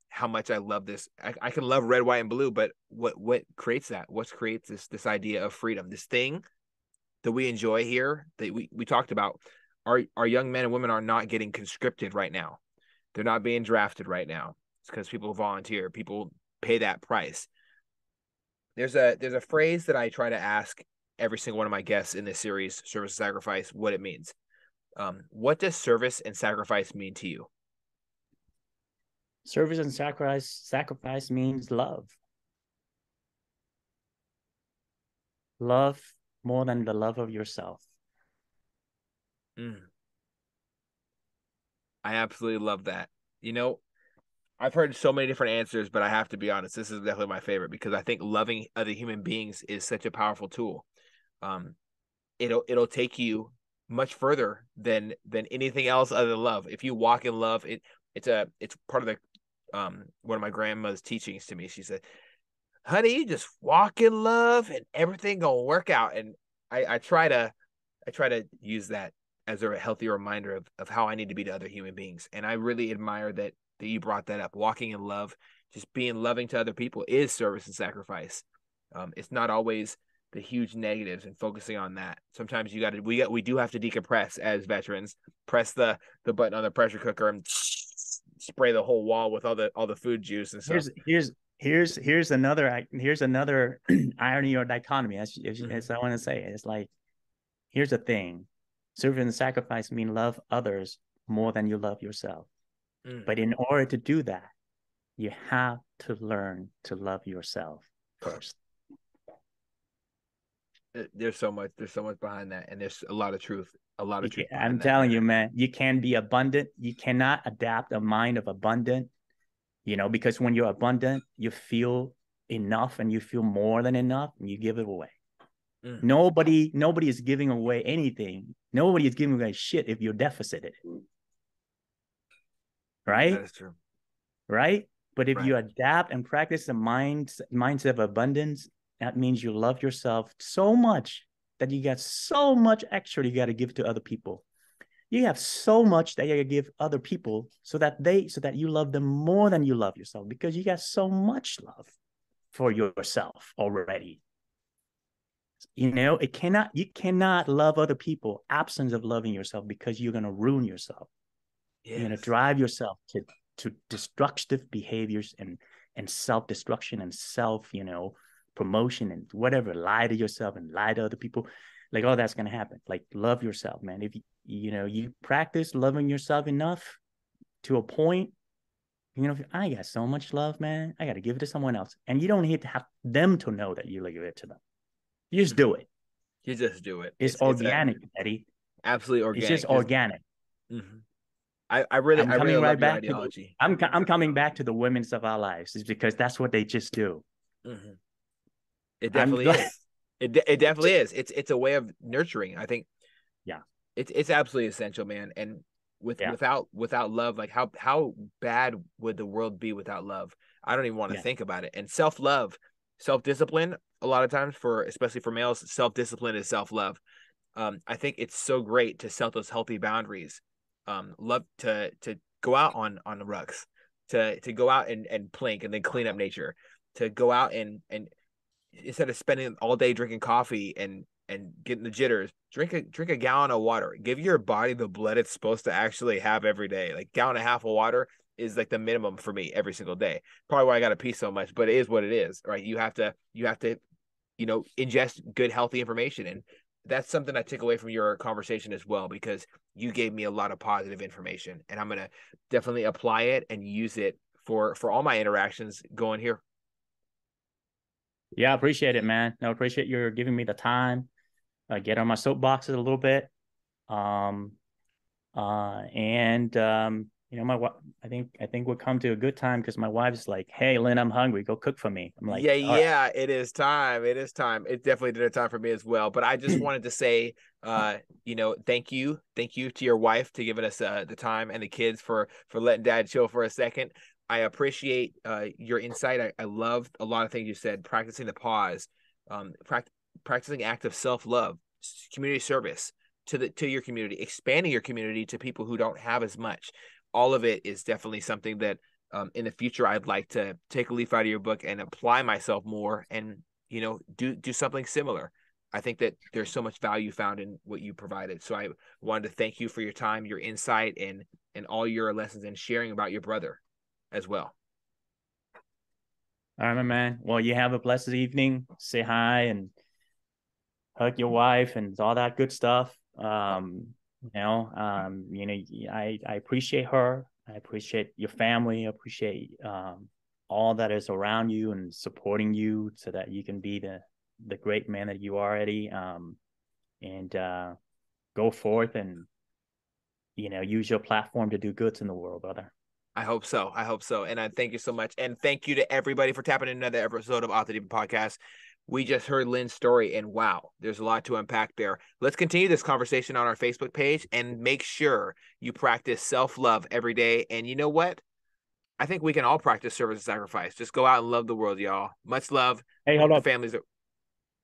Speaker 1: how much I love this. I can love red, white, and blue, but what creates that? What creates this idea of freedom? This thing that we enjoy here that we talked about. Our young men and women are not getting conscripted right now. They're not being drafted right now. It's because people volunteer. People pay that price. There's a phrase that I try to ask every single one of my guests in this series, Service and Sacrifice, what it means. What does service and sacrifice mean to you?
Speaker 2: Service and sacrifice means love. Love more than the love of yourself.
Speaker 1: Mm, I absolutely love that. You know, I've heard so many different answers, but I have to be honest, this is definitely my favorite because I think loving other human beings is such a powerful tool. Um, it'll take you much further than anything else other than love. If you walk in love, it's part of the one of my grandma's teachings to me. She said, "Honey, you just walk in love and everything gonna work out." And I try to use that as a healthy reminder of how I need to be to other human beings. And I really admire that you brought that up. Walking in love, just being loving to other people is service and sacrifice. It's not always the huge negatives and focusing on that. Sometimes we do have to decompress as veterans, press the button on the pressure cooker and spray the whole wall with all the food juice and stuff.
Speaker 2: Here's another irony or dichotomy, as I want to say. It's like, here's the thing: service and sacrifice mean love others more than you love yourself. But in order to do that, you have to learn to love yourself first.
Speaker 1: There's so much behind that, and there's a lot of truth behind
Speaker 2: I'm
Speaker 1: that.
Speaker 2: telling you, man, you can be abundant. You cannot adapt a mind of abundant, because when you're abundant, you feel enough and you feel more than enough and you give it away. Nobody is giving away anything. Nobody is giving away shit if you're deficited. Right?
Speaker 1: That is true.
Speaker 2: Right? But if you adapt and practice the mindset of abundance, that means you love yourself so much that you got so much extra you got to give to other people. You have so much that you got to give other people so that you love them more than you love yourself, because you got so much love for yourself already. You cannot love other people absence of loving yourself, because you're going to ruin yourself. Yes. You're going to drive yourself to destructive behaviors and self-destruction and self, promotion and whatever. Lie to yourself and lie to other people. Like, all that's going to happen. Like, love yourself, man. If you practice loving yourself enough to a point, I got so much love, man, I got to give it to someone else. And you don't need to have them to know that you give it to them. You just do it.
Speaker 1: You just do it.
Speaker 2: It's organic, Eddie.
Speaker 1: Absolutely organic.
Speaker 2: It's just organic.
Speaker 1: Mm-hmm. I really love your ideology.
Speaker 2: I'm coming back to the women's of our lives, is because that's what they just do.
Speaker 1: Mm-hmm. It definitely is. It definitely is. It's a way of nurturing. I think.
Speaker 2: Yeah.
Speaker 1: It's absolutely essential, man. And without love, like how bad would the world be without love? I don't even want to think about it. And self-love, self-discipline, a lot of times, especially for males, self-discipline is self-love. I think it's so great to set those healthy boundaries. Love to go out on the rucks, to go out and plank and then clean up nature, to go out and instead of spending all day drinking coffee and getting the jitters, drink a gallon of water. Give your body the blood it's supposed to actually have every day. Like, gallon and a half of water is like the minimum for me every single day. Probably why I got to pee so much, but it is what it is, right? You have to ingest good, healthy information. And that's something I took away from your conversation as well, because you gave me a lot of positive information, and I'm going to definitely apply it and use it for all my interactions going here.
Speaker 2: Yeah, I appreciate it, man. I appreciate your giving me the time. Get on my soapboxes a little bit. I think we'll come to a good time, because my wife's like, "Hey, Lynn, I'm hungry. Go cook for me." I'm like,
Speaker 1: yeah, right. It is time. It is time. It definitely did a time for me as well. But I just wanted to say, thank you to your wife to giving us the time, and the kids for letting Dad chill for a second. I appreciate your insight. I loved a lot of things you said. Practicing the pause, practicing active self-love, community service to your community, expanding your community to people who don't have as much. All of it is definitely something that in the future I'd like to take a leaf out of your book and apply myself more, and do something similar. I think that there's so much value found in what you provided. So I wanted to thank you for your time, your insight, and all your lessons, and sharing about your brother as well.
Speaker 2: All right, my man. Well, you have a blessed evening. Say hi and hug your wife and all that good stuff. I appreciate her. I appreciate your family. I appreciate all that is around you and supporting you, so that you can be the great man that you are, Eddie. And go forth and use your platform to do good in the world, brother.
Speaker 1: I hope so. And I thank you so much. And thank you to everybody for tapping in another episode of Off the Deep Podcast. We just heard Lynn's story, and wow, there's a lot to unpack there. Let's continue this conversation on our Facebook page, and make sure you practice self-love every day. And you know what? I think we can all practice service and sacrifice. Just go out and love the world, y'all. Much love.
Speaker 2: Hey, hold up.
Speaker 1: Families are...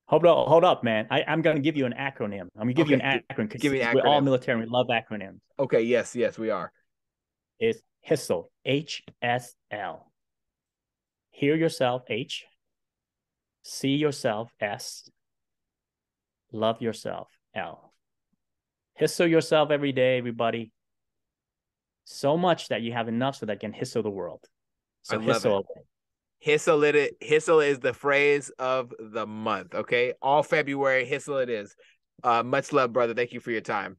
Speaker 2: Hold up, man. I'm going to give you an acronym. I'm going to give you an acronym, because we're all military. We love acronyms.
Speaker 1: Okay, yes, we are.
Speaker 2: It's HSL, H-S-L. Hear yourself, H. See yourself, S. Love yourself, L. HSL yourself every day, everybody. so much that you have enough so that you can hissle the world.
Speaker 1: I
Speaker 2: So
Speaker 1: love it.
Speaker 2: hissle.
Speaker 1: Hissle is the phrase of the month. Okay, all February, hissle it is. Much love, brother. Thank you for your time.